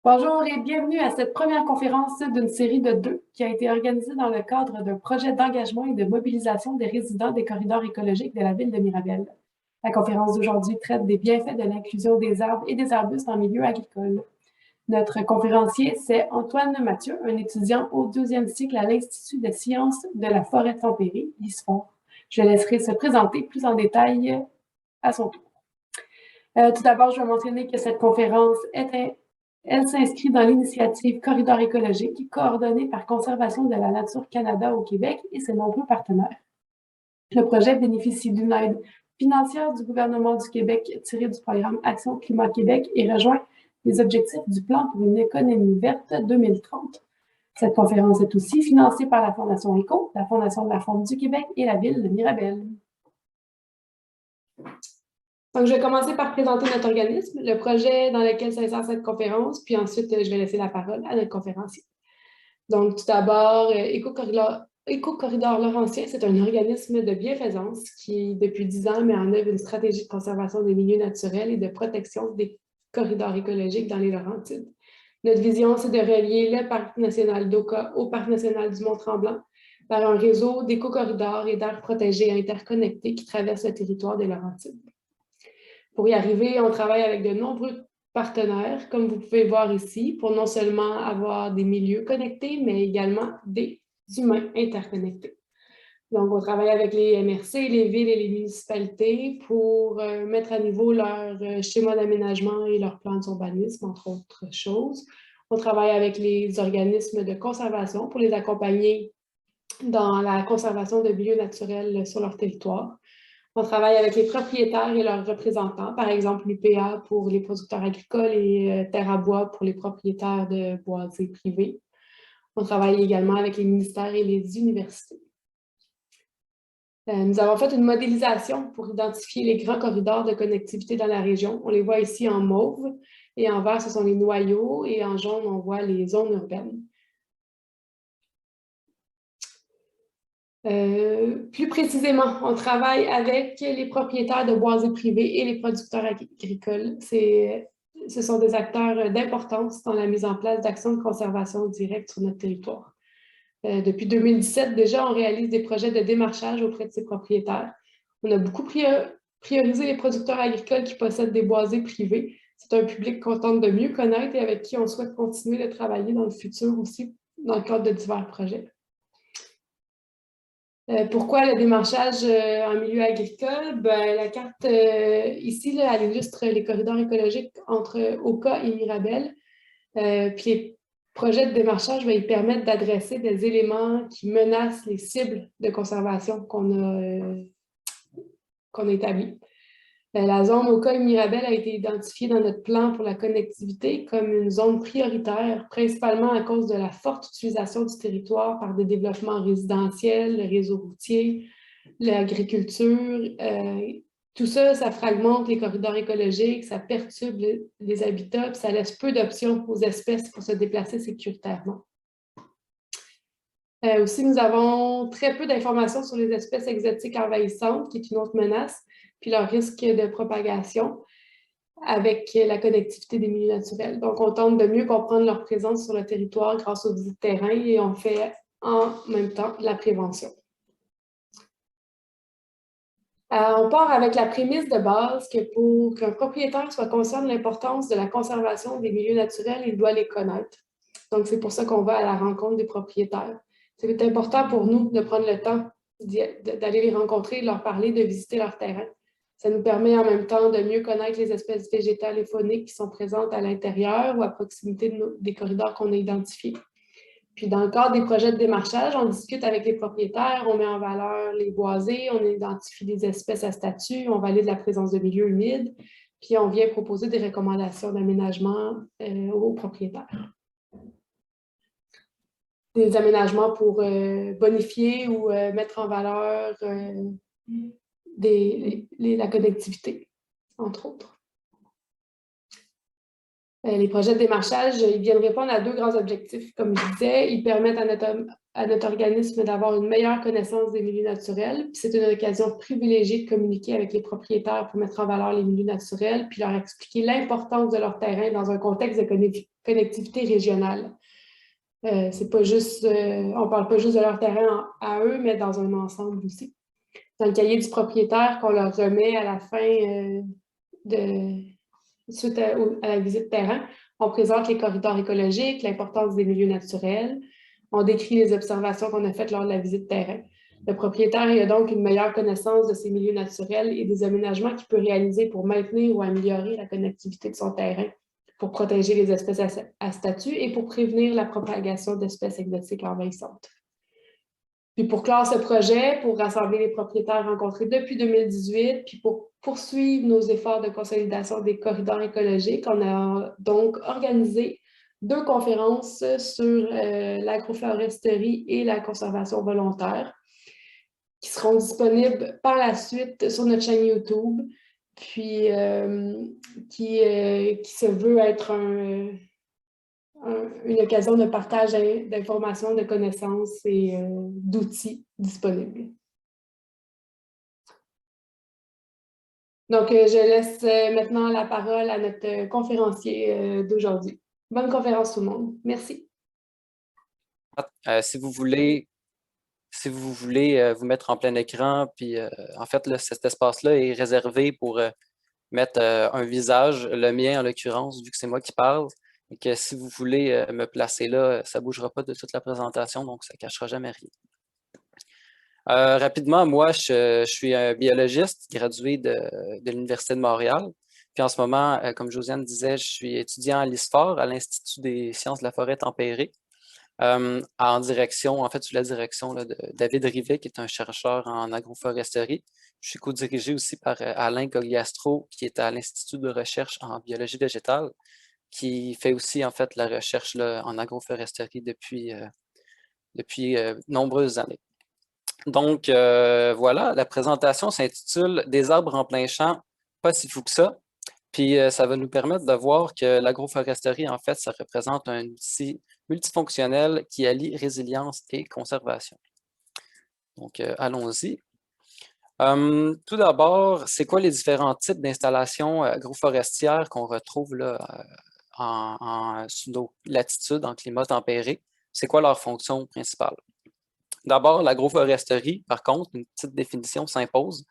Bonjour et bienvenue à cette première conférence d'une série de deux qui a été organisée dans le cadre d'un projet d'engagement et de mobilisation des résidents des corridors écologiques de la ville de Mirabel. La conférence d'aujourd'hui traite des bienfaits de l'inclusion des arbres et des arbustes en milieu agricole. Notre conférencier, c'est Antoine Mathieu, un étudiant au deuxième cycle à l'Institut de sciences de la forêt tempérée, l'ISFOR. Je le laisserai se présenter plus en détail à son tour. Tout d'abord, je vais mentionner que cette conférence elle s'inscrit dans l'initiative Corridor écologique, coordonnée par Conservation de la nature Canada au Québec et ses nombreux partenaires. Le projet bénéficie d'une aide financière du gouvernement du Québec tirée du programme Action Climat Québec et rejoint les objectifs du plan pour une économie verte 2030. Cette conférence est aussi financée par la Fondation ECO, la Fondation de la Faune du Québec et la ville de Mirabel. Donc, je vais commencer par présenter notre organisme, le projet dans lequel s'insère cette conférence, puis ensuite, je vais laisser la parole à notre conférencier. Donc, tout d'abord, Éco-Corridor Laurentien, c'est un organisme de bienfaisance qui, depuis 10 ans, met en œuvre une stratégie de conservation des milieux naturels et de protection des corridors écologiques dans les Laurentides. Notre vision, c'est de relier le Parc national d'Oka au Parc national du Mont-Tremblant par un réseau d'éco-corridors et d'aires protégées interconnectés qui traversent le territoire des Laurentides. Pour y arriver, on travaille avec de nombreux partenaires, comme vous pouvez voir ici, pour non seulement avoir des milieux connectés, mais également des humains interconnectés. Donc, on travaille avec les MRC, les villes et les municipalités pour mettre à niveau leur schéma d'aménagement et leur plan d'urbanisme, entre autres choses. On travaille avec les organismes de conservation pour les accompagner dans la conservation de milieux naturels sur leur territoire. On travaille avec les propriétaires et leurs représentants, par exemple l'UPA pour les producteurs agricoles et Terre à bois pour les propriétaires de boisés privés. On travaille également avec les ministères et les universités. Nous avons fait une modélisation pour identifier les grands corridors de connectivité dans la région. On les voit ici en mauve et en vert, ce sont les noyaux et en jaune, on voit les zones urbaines. Plus précisément, on travaille avec les propriétaires de boisés privés et les producteurs agricoles. Ce sont des acteurs d'importance dans la mise en place d'actions de conservation directe sur notre territoire. Depuis 2017, déjà, on réalise des projets de démarchage auprès de ces propriétaires. On a beaucoup priorisé les producteurs agricoles qui possèdent des boisés privés. C'est un public qu'on tente de mieux connaître et avec qui on souhaite continuer de travailler dans le futur aussi, dans le cadre de divers projets. Pourquoi le démarchage en milieu agricole? Ben, la carte ici, là, elle illustre les corridors écologiques entre Oka et Mirabel. Puis les projets de démarchage, ben, ils permettent d'adresser des éléments qui menacent les cibles de conservation qu'on a établies. La zone Oka et Mirabel a été identifiée dans notre plan pour la connectivité comme une zone prioritaire, principalement à cause de la forte utilisation du territoire par des développements résidentiels, le réseau routier, l'agriculture. Tout ça, ça fragmente les corridors écologiques, ça perturbe les habitats, puis ça laisse peu d'options aux espèces pour se déplacer sécuritairement. Aussi, nous avons très peu d'informations sur les espèces exotiques envahissantes, qui est une autre menace, puis leur risque de propagation avec la connectivité des milieux naturels. Donc, on tente de mieux comprendre leur présence sur le territoire grâce aux visites terrain et on fait en même temps la prévention. On part avec la prémisse de base que pour qu'un propriétaire soit conscient de l'importance de la conservation des milieux naturels, il doit les connaître. Donc, c'est pour ça qu'on va à la rencontre des propriétaires. C'est important pour nous de prendre le temps d'aller les rencontrer, de leur parler, de visiter leur terrain. Ça nous permet en même temps de mieux connaître les espèces végétales et fauniques qui sont présentes à l'intérieur ou à proximité des corridors qu'on a identifiés. Puis dans le cadre des projets de démarchage, on discute avec les propriétaires, on met en valeur les boisés, on identifie des espèces à statut, on valide la présence de milieux humides, puis on vient proposer des recommandations d'aménagement aux propriétaires. Des aménagements pour bonifier ou mettre en valeur la connectivité, entre autres. Les projets de démarchage, ils viennent répondre à 2 grands objectifs. Comme je disais, ils permettent à notre organisme d'avoir une meilleure connaissance des milieux naturels. Puis c'est une occasion privilégiée de communiquer avec les propriétaires pour mettre en valeur les milieux naturels, puis leur expliquer l'importance de leur terrain dans un contexte de connectivité régionale. C'est pas juste, on ne parle pas juste de leur terrain à eux, mais dans un ensemble aussi. Dans le cahier du propriétaire qu'on leur remet à la fin de, suite à la visite terrain, on présente les corridors écologiques, l'importance des milieux naturels. On décrit les observations qu'on a faites lors de la visite terrain. Le propriétaire a donc une meilleure connaissance de ces milieux naturels et des aménagements qu'il peut réaliser pour maintenir ou améliorer la connectivité de son terrain, pour protéger les espèces à statut et pour prévenir la propagation d'espèces exotiques envahissantes. Puis pour clore ce projet, pour rassembler les propriétaires rencontrés depuis 2018, puis pour poursuivre nos efforts de consolidation des corridors écologiques, on a donc organisé 2 conférences sur l'agroforesterie et la conservation volontaire qui seront disponibles par la suite sur notre chaîne YouTube, puis qui se veut être une occasion de partage d'informations, de connaissances et d'outils disponibles. Donc, je laisse maintenant la parole à notre conférencier d'aujourd'hui. Bonne conférence tout le monde. Merci. Si vous voulez vous mettre en plein écran, puis en fait, là, cet espace-là est réservé pour mettre un visage, le mien en l'occurrence, vu que c'est moi qui parle, et que si vous voulez me placer là, ça ne bougera pas de toute la présentation, donc ça ne cachera jamais rien. Rapidement, moi, je suis un biologiste gradué de l'Université de Montréal. Puis en ce moment, comme Josiane disait, je suis étudiant à l'ISFOR, à l'Institut des sciences de la forêt tempérée, en fait, sous la direction là, de David Rivet, qui est un chercheur en agroforesterie. Je suis co-dirigé aussi par Alain Cogliastro, qui est à l'Institut de recherche en biologie végétale, qui fait aussi en fait la recherche là, en agroforesterie depuis nombreuses années. Donc, voilà, la présentation s'intitule « Des arbres en plein champ, pas si fou que ça ». Puis, ça va nous permettre de voir que l'agroforesterie, en fait, ça représente un outil multifonctionnel qui allie résilience et conservation. Donc, allons-y. Tout d'abord, c'est quoi les différents types d'installations agroforestières qu'on retrouve là, sous nos latitudes, en climat tempéré? C'est quoi leur fonction principale? D'abord, l'agroforesterie, par contre, une petite définition s'impose.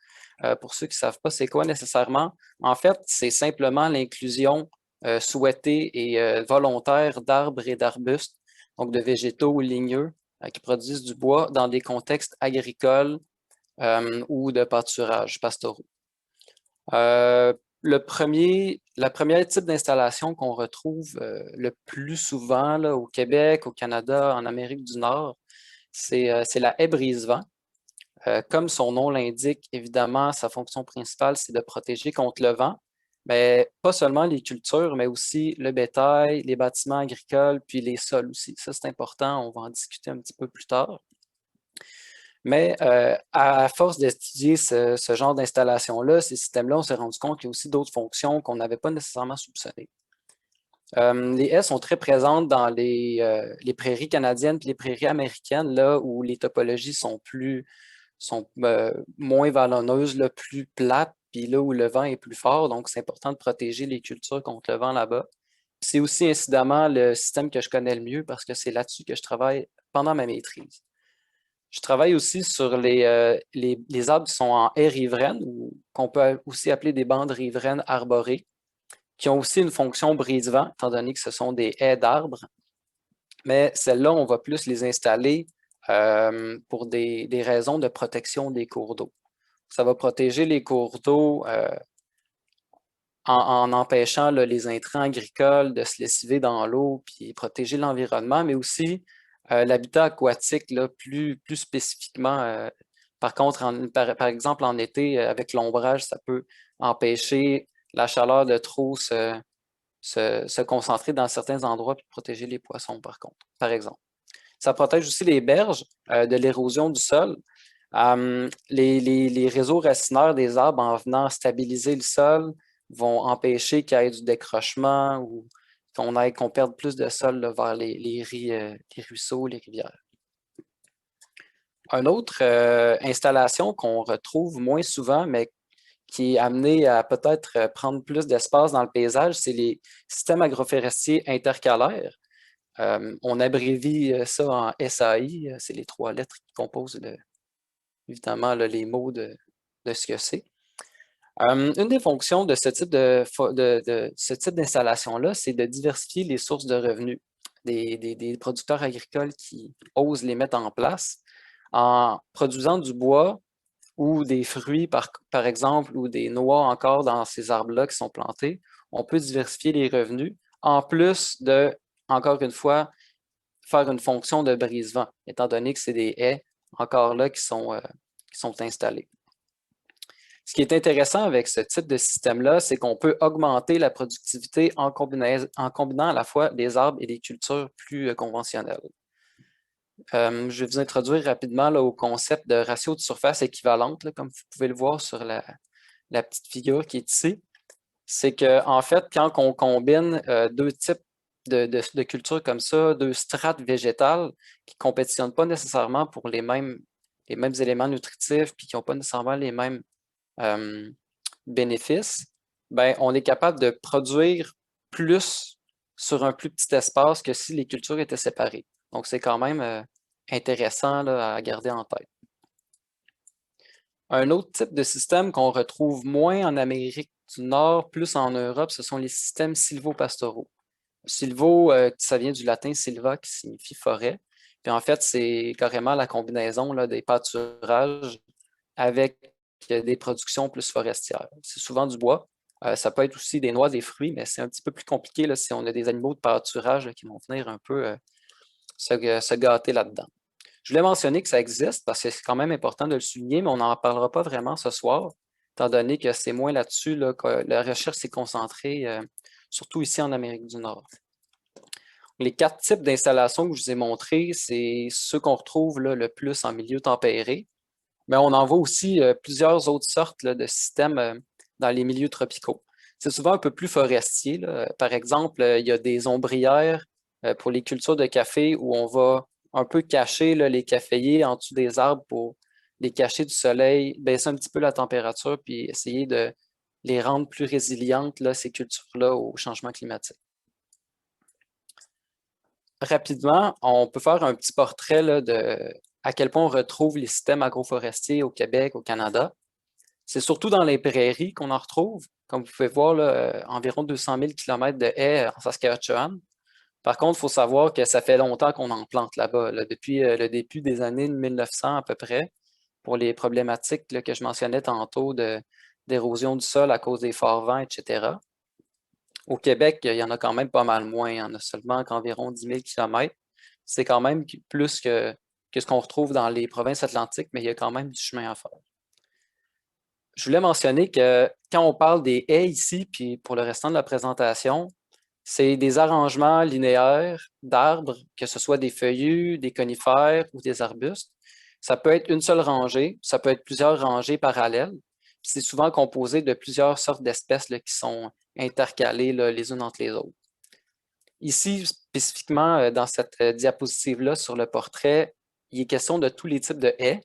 Pour ceux qui ne savent pas c'est quoi nécessairement, en fait, c'est simplement l'inclusion souhaitée et volontaire d'arbres et d'arbustes, donc de végétaux ou ligneux qui produisent du bois dans des contextes agricoles ou de pâturage pastoraux. La première type d'installation qu'on retrouve le plus souvent là, au Québec, au Canada, en Amérique du Nord, c'est la haie brise-vent. Comme son nom l'indique, évidemment, sa fonction principale, c'est de protéger contre le vent, mais pas seulement les cultures, mais aussi le bétail, les bâtiments agricoles, puis les sols aussi. Ça, c'est important, on va en discuter un petit peu plus tard. Mais à force d'étudier ce genre d'installation-là, ces systèmes-là, on s'est rendu compte qu'il y a aussi d'autres fonctions qu'on n'avait pas nécessairement soupçonnées. Les haies sont très présentes dans les prairies canadiennes et les prairies américaines, là où les topologies sont moins vallonneuses, là, plus plates, puis là où le vent est plus fort. Donc, c'est important de protéger les cultures contre le vent là-bas. C'est aussi incidemment le système que je connais le mieux parce que c'est là-dessus que je travaille pendant ma maîtrise. Je travaille aussi sur les arbres qui sont en haies riveraines, ou qu'on peut aussi appeler des bandes riveraines arborées, qui ont aussi une fonction brise-vent, étant donné que ce sont des haies d'arbres. Mais celles-là, on va plus les installer pour des raisons de protection des cours d'eau. Ça va protéger les cours d'eau en empêchant là, les intrants agricoles de se lessiver dans l'eau, puis protéger l'environnement, mais aussi l'habitat aquatique, là, plus spécifiquement. Par contre, par exemple, en été, avec l'ombrage, ça peut empêcher la chaleur de trop se concentrer dans certains endroits et protéger les poissons, par exemple. Ça protège aussi les berges de l'érosion du sol. Les réseaux racinaires des arbres, en venant stabiliser le sol, vont empêcher qu'il y ait du décrochement ou qu'on perde plus de sol là, vers les ruisseaux, les rivières. Une autre installation qu'on retrouve moins souvent, mais qui est amenée à peut-être prendre plus d'espace dans le paysage, c'est les systèmes agroforestiers intercalaires. On abrévie ça en SAI, c'est les 3 lettres qui composent évidemment là, les mots de ce que c'est. Une des fonctions de ce type d'installation-là, c'est de diversifier les sources de revenus des producteurs agricoles qui osent les mettre en place en produisant du bois ou des fruits, par exemple, ou des noix encore dans ces arbres-là qui sont plantés. On peut diversifier les revenus en plus de, encore une fois, faire une fonction de brise-vent, étant donné que c'est des haies encore là qui sont installées. Ce qui est intéressant avec ce type de système-là, c'est qu'on peut augmenter la productivité en combinant à la fois des arbres et des cultures plus conventionnelles. Je vais vous introduire rapidement là, au concept de ratio de surface équivalente, là, comme vous pouvez le voir sur la petite figure qui est ici. C'est qu'en fait, quand on combine 2 types de cultures comme ça, 2 strates végétales qui ne compétitionnent pas nécessairement pour les mêmes éléments nutritifs puis qui n'ont pas nécessairement les mêmes bénéfices, ben, on est capable de produire plus sur un plus petit espace que si les cultures étaient séparées. Donc, c'est quand même intéressant là, à garder en tête. Un autre type de système qu'on retrouve moins en Amérique du Nord, plus en Europe, ce sont les systèmes sylvopastoraux. Silvo, ça vient du latin silva, qui signifie forêt. Puis en fait, c'est carrément la combinaison là, des pâturages avec des productions plus forestières. C'est souvent du bois. Ça peut être aussi des noix, des fruits, mais c'est un petit peu plus compliqué là, si on a des animaux de pâturage là, qui vont venir un peu se gâter là-dedans. Je voulais mentionner que ça existe parce que c'est quand même important de le souligner, mais on n'en parlera pas vraiment ce soir, étant donné que c'est moins là-dessus là, que la recherche s'est concentrée, surtout ici en Amérique du Nord. Les 4 types d'installations que je vous ai montrés, c'est ceux qu'on retrouve là, le plus en milieu tempéré, mais on en voit aussi plusieurs autres sortes là, de systèmes dans les milieux tropicaux. C'est souvent un peu plus forestier. Là. Par exemple, il y a des ombrières pour les cultures de café où on va un peu cacher là, les caféiers en dessous des arbres pour les cacher du soleil, baisser un petit peu la température, puis essayer de les rendre plus résilientes, là, ces cultures-là, au changement climatique. Rapidement, on peut faire un petit portrait là, de à quel point on retrouve les systèmes agroforestiers au Québec, au Canada. C'est surtout dans les prairies qu'on en retrouve. Comme vous pouvez voir, là, environ 200 000 km de haies en Saskatchewan. Par contre, il faut savoir que ça fait longtemps qu'on en plante là-bas, là, depuis le début des années 1900 à peu près, pour les problématiques là, que je mentionnais tantôt d'érosion du sol à cause des forts vents, etc. Au Québec, il y en a quand même pas mal moins. Il y en a seulement qu'environ 10 000 km. C'est quand même plus que ce qu'on retrouve dans les provinces atlantiques, mais il y a quand même du chemin à faire. Je voulais mentionner que quand on parle des haies ici, puis pour le restant de la présentation, c'est des arrangements linéaires d'arbres, que ce soit des feuillus, des conifères ou des arbustes. Ça peut être une seule rangée, ça peut être plusieurs rangées parallèles. C'est souvent composé de plusieurs sortes d'espèces qui sont intercalées là, les unes entre les autres. Ici, spécifiquement, dans cette diapositive-là sur le portrait, il est question de tous les types de haies,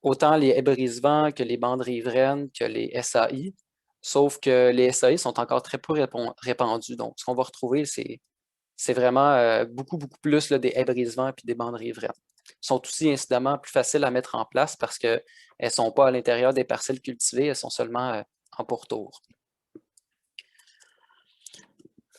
autant les haies brise-vent que les bandes riveraines, que les SAI, sauf que les SAI sont encore très peu répandus. Donc, ce qu'on va retrouver, c'est vraiment beaucoup plus là, des haies brise-vent et des bandes riveraines. Elles sont aussi incidemment plus faciles à mettre en place parce qu'elles ne sont pas à l'intérieur des parcelles cultivées, elles sont seulement en pourtour.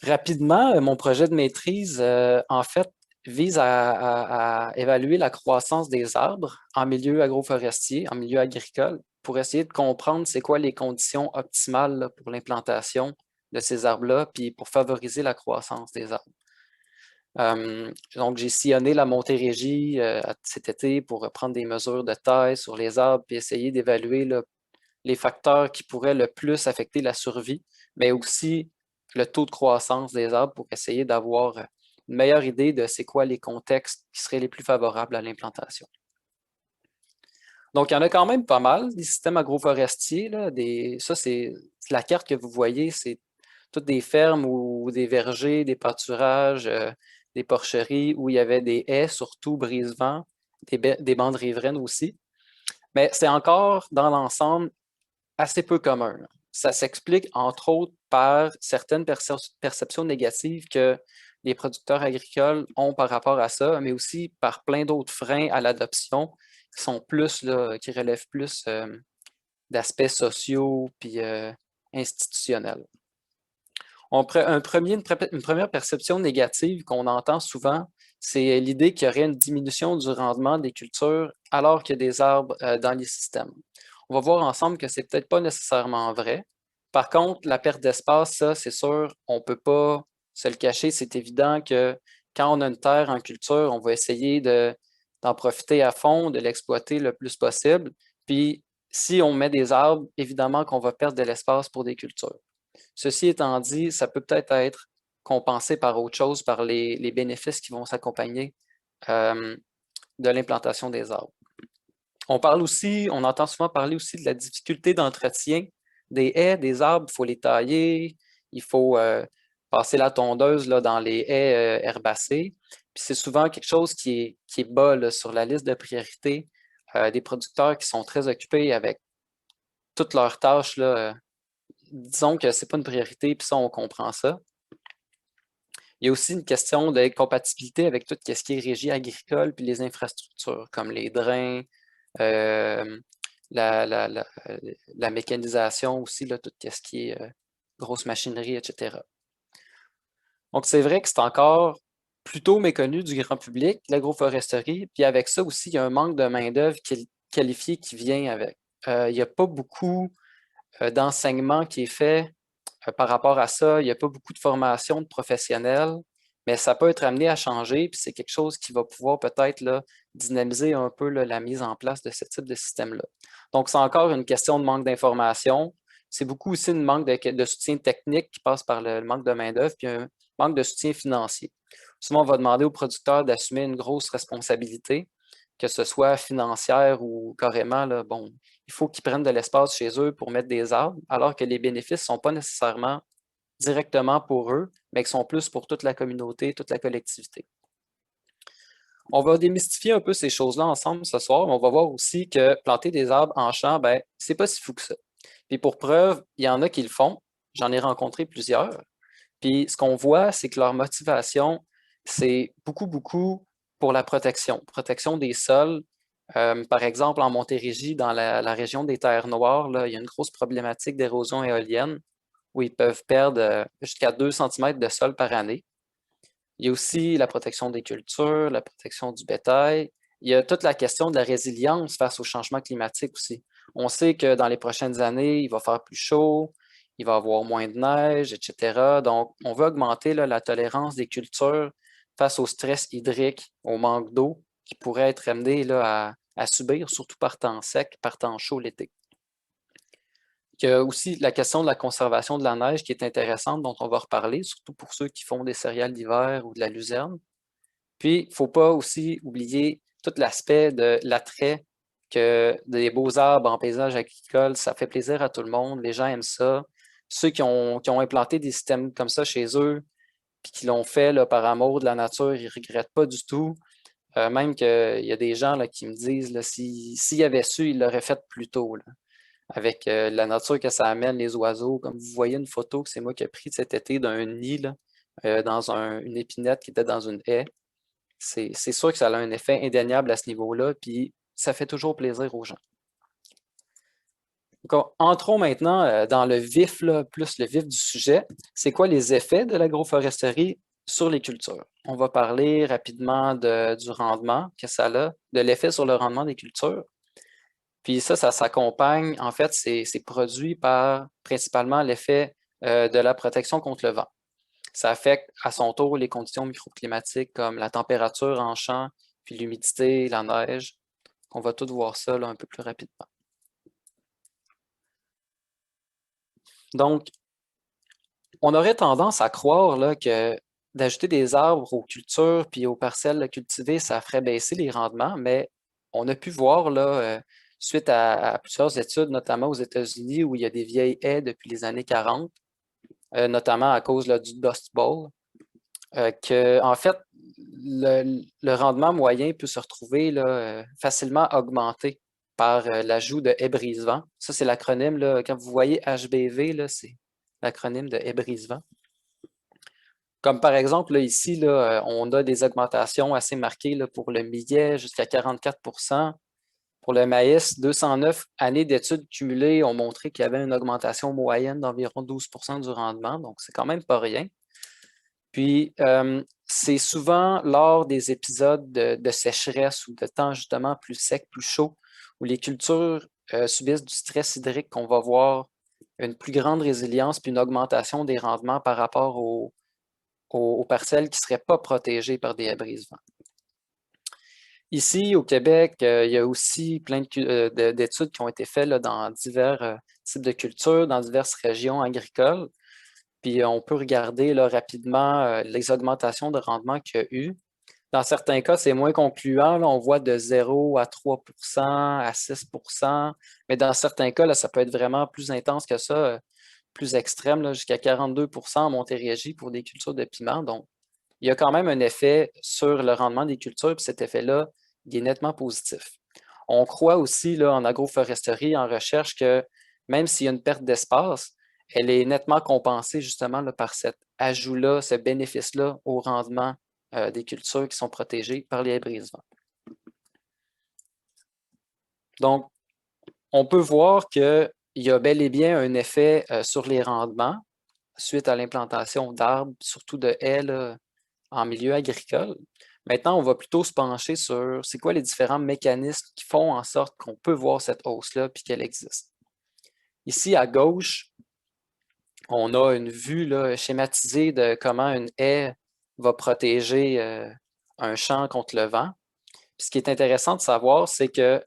Rapidement, mon projet de maîtrise, en fait, vise à évaluer la croissance des arbres en milieu agroforestier, en milieu agricole, pour essayer de comprendre c'est quoi les conditions optimales là, pour l'implantation de ces arbres-là, puis pour favoriser la croissance des arbres. Donc, j'ai sillonné la Montérégie cet été pour prendre des mesures de taille sur les arbres, puis essayer d'évaluer les facteurs qui pourraient le plus affecter la survie, mais aussi le taux de croissance des arbres pour essayer d'avoir une meilleure idée de c'est quoi les contextes qui seraient les plus favorables à l'implantation. Donc, il y en a quand même pas mal, des systèmes agroforestiers. Là, ça, c'est la carte que vous voyez, c'est toutes des fermes ou des vergers, des pâturages, des porcheries où il y avait des haies, surtout brise-vent, des bandes riveraines aussi. Mais c'est encore, dans l'ensemble, assez peu commun. Ça s'explique, entre autres, par certaines perceptions négatives que les producteurs agricoles ont par rapport à ça, mais aussi par plein d'autres freins à l'adoption qui sont plus, là, qui relèvent plus d'aspects sociaux puis institutionnels. Une première perception négative qu'on entend souvent, c'est l'idée qu'il y aurait une diminution du rendement des cultures alors qu'il y a des arbres dans les systèmes. On va voir ensemble que c'est peut-être pas nécessairement vrai. Par contre, la perte d'espace, ça, c'est sûr, on ne peut pas se le cacher. C'est évident que quand on a une terre en culture, on va essayer d'en profiter à fond, de l'exploiter le plus possible. Puis, si on met des arbres, évidemment qu'on va perdre de l'espace pour des cultures. Ceci étant dit, ça peut peut-être être compensé par autre chose, par les bénéfices qui vont s'accompagner de l'implantation des arbres. On entend souvent parler aussi de la difficulté d'entretien des haies, des arbres. Il faut les tailler, il faut passer la tondeuse là, dans les haies herbacées. Puis c'est souvent quelque chose qui est bas là, sur la liste de priorités des producteurs qui sont très occupés avec toutes leurs tâches. Là, disons que ce n'est pas une priorité, puis ça, on comprend ça. Il y a aussi une question de compatibilité avec tout ce qui est régie agricole puis les infrastructures, comme les drains, la mécanisation aussi, là, tout ce qui est grosse machinerie, etc. Donc, c'est vrai que c'est encore plutôt méconnu du grand public, l'agroforesterie, puis avec ça aussi, il y a un manque de main-d'œuvre qualifiée qui vient avec. Il n'y a pas beaucoup d'enseignement qui est fait par rapport à ça. Il n'y a pas beaucoup de formation de professionnels, mais ça peut être amené à changer, puis c'est quelque chose qui va pouvoir peut-être là, dynamiser un peu là, la mise en place de ce type de système-là. Donc, c'est encore une question de manque d'information. C'est beaucoup aussi une manque de soutien technique qui passe par le manque de main-d'œuvre, puis un manque de soutien financier. Souvent, on va demander aux producteurs d'assumer une grosse responsabilité, que ce soit financière ou carrément, là, bon, il faut qu'ils prennent de l'espace chez eux pour mettre des arbres, alors que les bénéfices ne sont pas nécessairement directement pour eux, mais qui sont plus pour toute la communauté, toute la collectivité. On va démystifier un peu ces choses-là ensemble ce soir, mais on va voir aussi que planter des arbres en champ, ben, c'est pas si fou que ça. Puis pour preuve, il y en a qui le font. J'en ai rencontré plusieurs. Puis ce qu'on voit, c'est que leur motivation, c'est beaucoup pour la protection des sols. Par exemple, en Montérégie, dans la région des Terres Noires, là, il y a une grosse problématique d'érosion éolienne où ils peuvent perdre jusqu'à 2 cm de sol par année. Il y a aussi la protection des cultures, la protection du bétail. Il y a toute la question de la résilience face au changement climatique aussi. On sait que dans les prochaines années, il va faire plus chaud, il va y avoir moins de neige, etc. Donc, on veut augmenter là, la tolérance des cultures face au stress hydrique, au manque d'eau qui pourrait être amené là, à subir, surtout par temps sec, par temps chaud l'été. Il y a aussi la question de la conservation de la neige qui est intéressante, dont on va reparler, surtout pour ceux qui font des céréales d'hiver ou de la luzerne. Puis, il ne faut pas aussi oublier tout l'aspect de l'attrait que des beaux arbres en paysage agricole, ça fait plaisir à tout le monde, les gens aiment ça. Ceux qui ont implanté des systèmes comme ça chez eux, puis qui l'ont fait là, par amour de la nature, ils ne regrettent pas du tout. Même qu'il y a des gens là, qui me disent, s'ils avaient su, ils l'auraient fait plus tôt. Là, avec la nature que ça amène, les oiseaux. Comme vous voyez une photo que c'est moi qui ai prise cet été d'un nid là, dans une épinette qui était dans une haie. C'est sûr que ça a un effet indéniable à ce niveau-là, puis ça fait toujours plaisir aux gens. Donc, entrons maintenant dans le vif, là, plus le vif du sujet. C'est quoi les effets de l'agroforesterie sur les cultures? On va parler rapidement du rendement que ça a, de l'effet sur le rendement des cultures. Puis ça s'accompagne, en fait, c'est produit par principalement l'effet de la protection contre le vent. Ça affecte à son tour les conditions microclimatiques comme la température en champ, puis l'humidité, la neige. On va tout voir ça là, un peu plus rapidement. Donc, on aurait tendance à croire là, que d'ajouter des arbres aux cultures puis aux parcelles cultivées, ça ferait baisser les rendements, mais on a pu voir là, suite à plusieurs études, notamment aux États-Unis, où il y a des vieilles haies depuis les années 40, notamment à cause là, du Dust Bowl, que, en fait, le rendement moyen peut se retrouver là, facilement augmenté par l'ajout de haies brise-vent. Ça, c'est l'acronyme, là, quand vous voyez HBV, là, c'est l'acronyme de haies brise-vent. Comme par exemple, là, ici, là, on a des augmentations assez marquées là, pour le millet, jusqu'à 44 %. Pour le maïs, 209 années d'études cumulées ont montré qu'il y avait une augmentation moyenne d'environ 12 % du rendement, donc c'est quand même pas rien. Puis, c'est souvent lors des épisodes de sécheresse ou de temps justement plus sec, plus chaud, où les cultures subissent du stress hydrique qu'on va voir une plus grande résilience puis une augmentation des rendements par rapport aux parcelles qui ne seraient pas protégées par des haies brise-vent. Ici, au Québec, il y a aussi plein d'études qui ont été faites là, dans divers types de cultures, dans diverses régions agricoles. Puis on peut regarder là, rapidement les augmentations de rendement qu'il y a eu. Dans certains cas, c'est moins concluant. Là, on voit de 0 à 3 à 6 mais dans certains cas, là, ça peut être vraiment plus intense que ça, plus extrême, jusqu'à 42 en Montérégie pour des cultures de piment. Donc, il y a quand même un effet sur le rendement des cultures, puis cet effet-là, il est nettement positif. On croit aussi là, en agroforesterie, en recherche, que même s'il y a une perte d'espace, elle est nettement compensée justement là, par cet ajout-là, ce bénéfice-là au rendement des cultures qui sont protégées par les haies brise-vent. Donc, on peut voir qu'il y a bel et bien un effet sur les rendements suite à l'implantation d'arbres, surtout de haies là, en milieu agricole. Maintenant, on va plutôt se pencher sur c'est quoi les différents mécanismes qui font en sorte qu'on peut voir cette hausse-là puis qu'elle existe. Ici, à gauche, on a une vue là, schématisée de comment une haie va protéger un champ contre le vent. Puis ce qui est intéressant de savoir, c'est que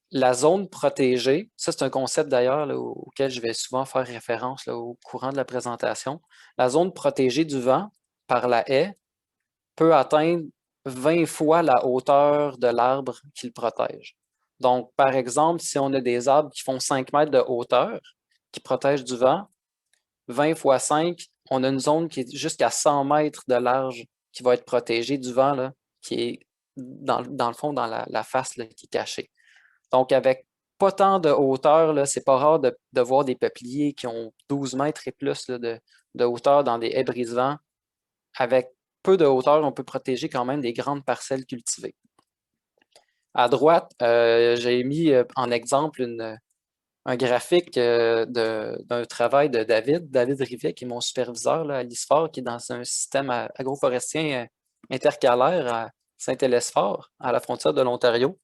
la zone protégée, ça c'est un concept d'ailleurs auquel je vais souvent faire référence là, au courant de la présentation. La zone protégée du vent par la haie peut atteindre 20 fois la hauteur de l'arbre qu'il protège. Donc, par exemple, si on a des arbres qui font 5 mètres de hauteur, qui protègent du vent, 20 fois 5, on a une zone qui est jusqu'à 100 mètres de large qui va être protégée du vent, là, qui est dans le fond, dans la face là, qui est cachée. Donc, avec pas tant de hauteur, c'est pas rare de voir des peupliers qui ont 12 mètres et plus là, de hauteur dans des haies brise-vent. Avec peu de hauteur, on peut protéger quand même des grandes parcelles cultivées. À droite, j'ai mis en exemple un graphique d'un travail de David Rivet, qui est mon superviseur là, à l'ISFOR, qui est dans un système agroforestien intercalaire à Saint-Hélesphore, à la frontière de l'Ontario.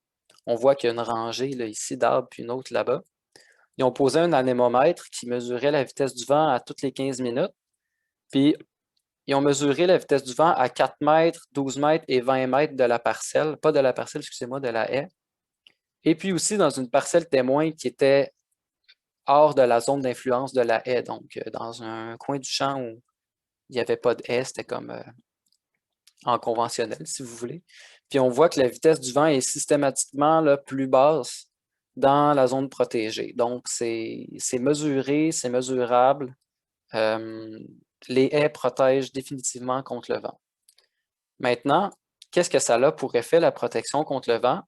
On voit qu'il y a une rangée là, ici d'arbres, puis une autre là-bas. Ils ont posé un anémomètre qui mesurait la vitesse du vent à toutes les 15 minutes. Puis, ils ont mesuré la vitesse du vent à 4 mètres, 12 mètres et 20 mètres de la parcelle, pas de la parcelle, excusez-moi, de la haie. Et puis aussi dans une parcelle témoin qui était hors de la zone d'influence de la haie, donc dans un coin du champ où il n'y avait pas de haie, c'était comme en conventionnel, si vous voulez. Puis on voit que la vitesse du vent est systématiquement là, plus basse dans la zone protégée. Donc, c'est mesuré, c'est mesurable. Les haies protègent définitivement contre le vent. Maintenant, qu'est-ce que ça a pour effet, la protection contre le vent?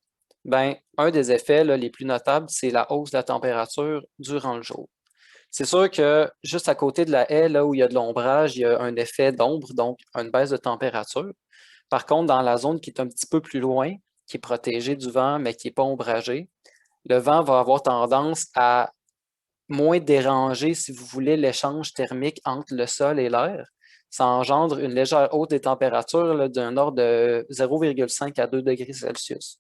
Bien, un des effets là, les plus notables, c'est la hausse de la température durant le jour. C'est sûr que juste à côté de la haie, là où il y a de l'ombrage, il y a un effet d'ombre, donc une baisse de température. Par contre, dans la zone qui est un petit peu plus loin, qui est protégée du vent, mais qui n'est pas ombragée, le vent va avoir tendance à moins déranger, si vous voulez, l'échange thermique entre le sol et l'air. Ça engendre une légère hausse des températures d'un ordre de 0,5 à 2 degrés Celsius.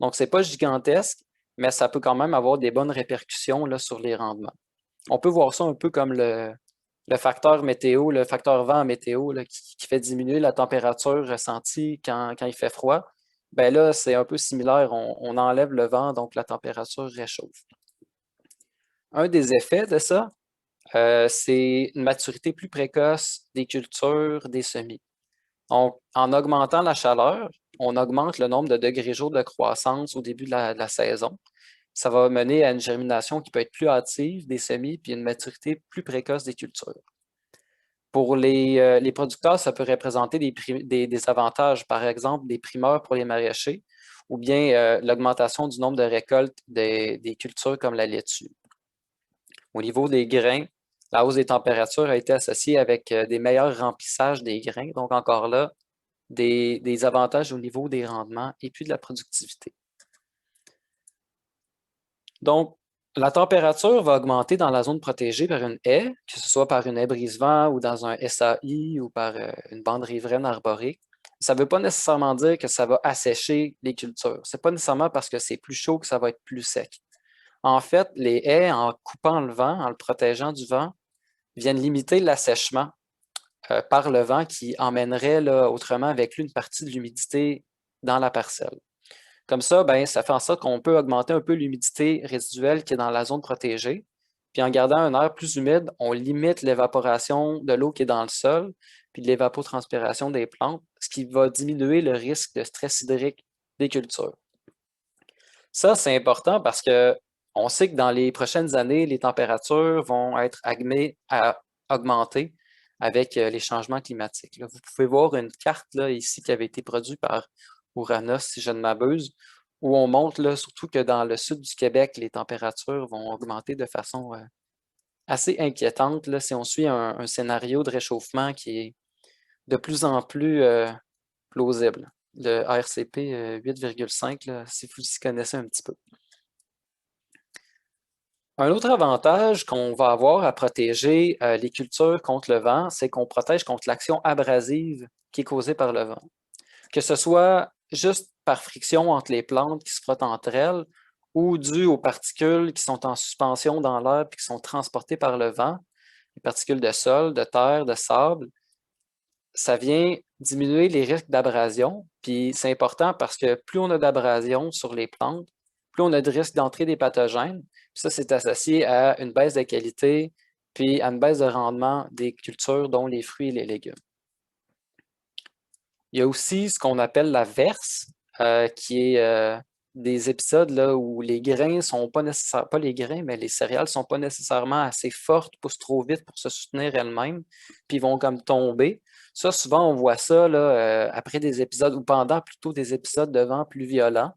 Donc, ce n'est pas gigantesque, mais ça peut quand même avoir des bonnes répercussions là, sur les rendements. On peut voir ça un peu comme le facteur météo, le facteur vent météo là, qui fait diminuer la température ressentie quand il fait froid. Ben là, c'est un peu similaire. On enlève le vent, donc la température réchauffe. Un des effets de ça, c'est une maturité plus précoce des cultures, des semis. Donc, en augmentant la chaleur, on augmente le nombre de degrés jours de croissance au début de la saison. Ça va mener à une germination qui peut être plus hâtive des semis puis une maturité plus précoce des cultures. Pour les producteurs, ça peut représenter des avantages, par exemple des primeurs pour les maraîchers ou bien l'augmentation du nombre de récoltes des cultures comme la laitue. Au niveau des grains, la hausse des températures a été associée avec des meilleurs remplissages des grains. Donc, encore là, des avantages au niveau des rendements et puis de la productivité. Donc, la température va augmenter dans la zone protégée par une haie, que ce soit par une haie brise-vent ou dans un SAI ou par une bande riveraine arborée. Ça ne veut pas nécessairement dire que ça va assécher les cultures. Ce n'est pas nécessairement parce que c'est plus chaud que ça va être plus sec. En fait, les haies, en coupant le vent, en le protégeant du vent, viennent limiter l'assèchement par le vent qui emmènerait là, autrement avec lui une partie de l'humidité dans la parcelle. Comme ça, ben, ça fait en sorte qu'on peut augmenter un peu l'humidité résiduelle qui est dans la zone protégée. Puis en gardant un air plus humide, on limite l'évaporation de l'eau qui est dans le sol, puis de l'évapotranspiration des plantes, ce qui va diminuer le risque de stress hydrique des cultures. Ça, c'est important parce que on sait que dans les prochaines années, les températures vont être amenées à augmenter avec les changements climatiques. Là, vous pouvez voir une carte là, ici qui avait été produite par Ouranos, si je ne m'abuse, où on montre là, surtout que dans le sud du Québec, les températures vont augmenter de façon assez inquiétante là, si on suit un scénario de réchauffement qui est de plus en plus plausible. Le RCP 8,5, si vous y connaissez un petit peu. Un autre avantage qu'on va avoir à protéger les cultures contre le vent, c'est qu'on protège contre l'action abrasive qui est causée par le vent. Que ce soit juste par friction entre les plantes qui se frottent entre elles ou dû aux particules qui sont en suspension dans l'air et qui sont transportées par le vent, les particules de sol, de terre, de sable, ça vient diminuer les risques d'abrasion. Puis c'est important parce que plus on a d'abrasion sur les plantes, plus on a de risque d'entrée des pathogènes. Puis ça, c'est associé à une baisse de qualité, puis à une baisse de rendement des cultures, dont les fruits et les légumes. Il y a aussi ce qu'on appelle la verse, qui est des épisodes là, où les grains sont pas nécessairement, pas les grains, mais les céréales sont pas nécessairement assez fortes, poussent trop vite pour se soutenir elles-mêmes, puis vont comme tomber. Ça, souvent, on voit ça là, après des épisodes, ou pendant plutôt des épisodes de vent plus violents.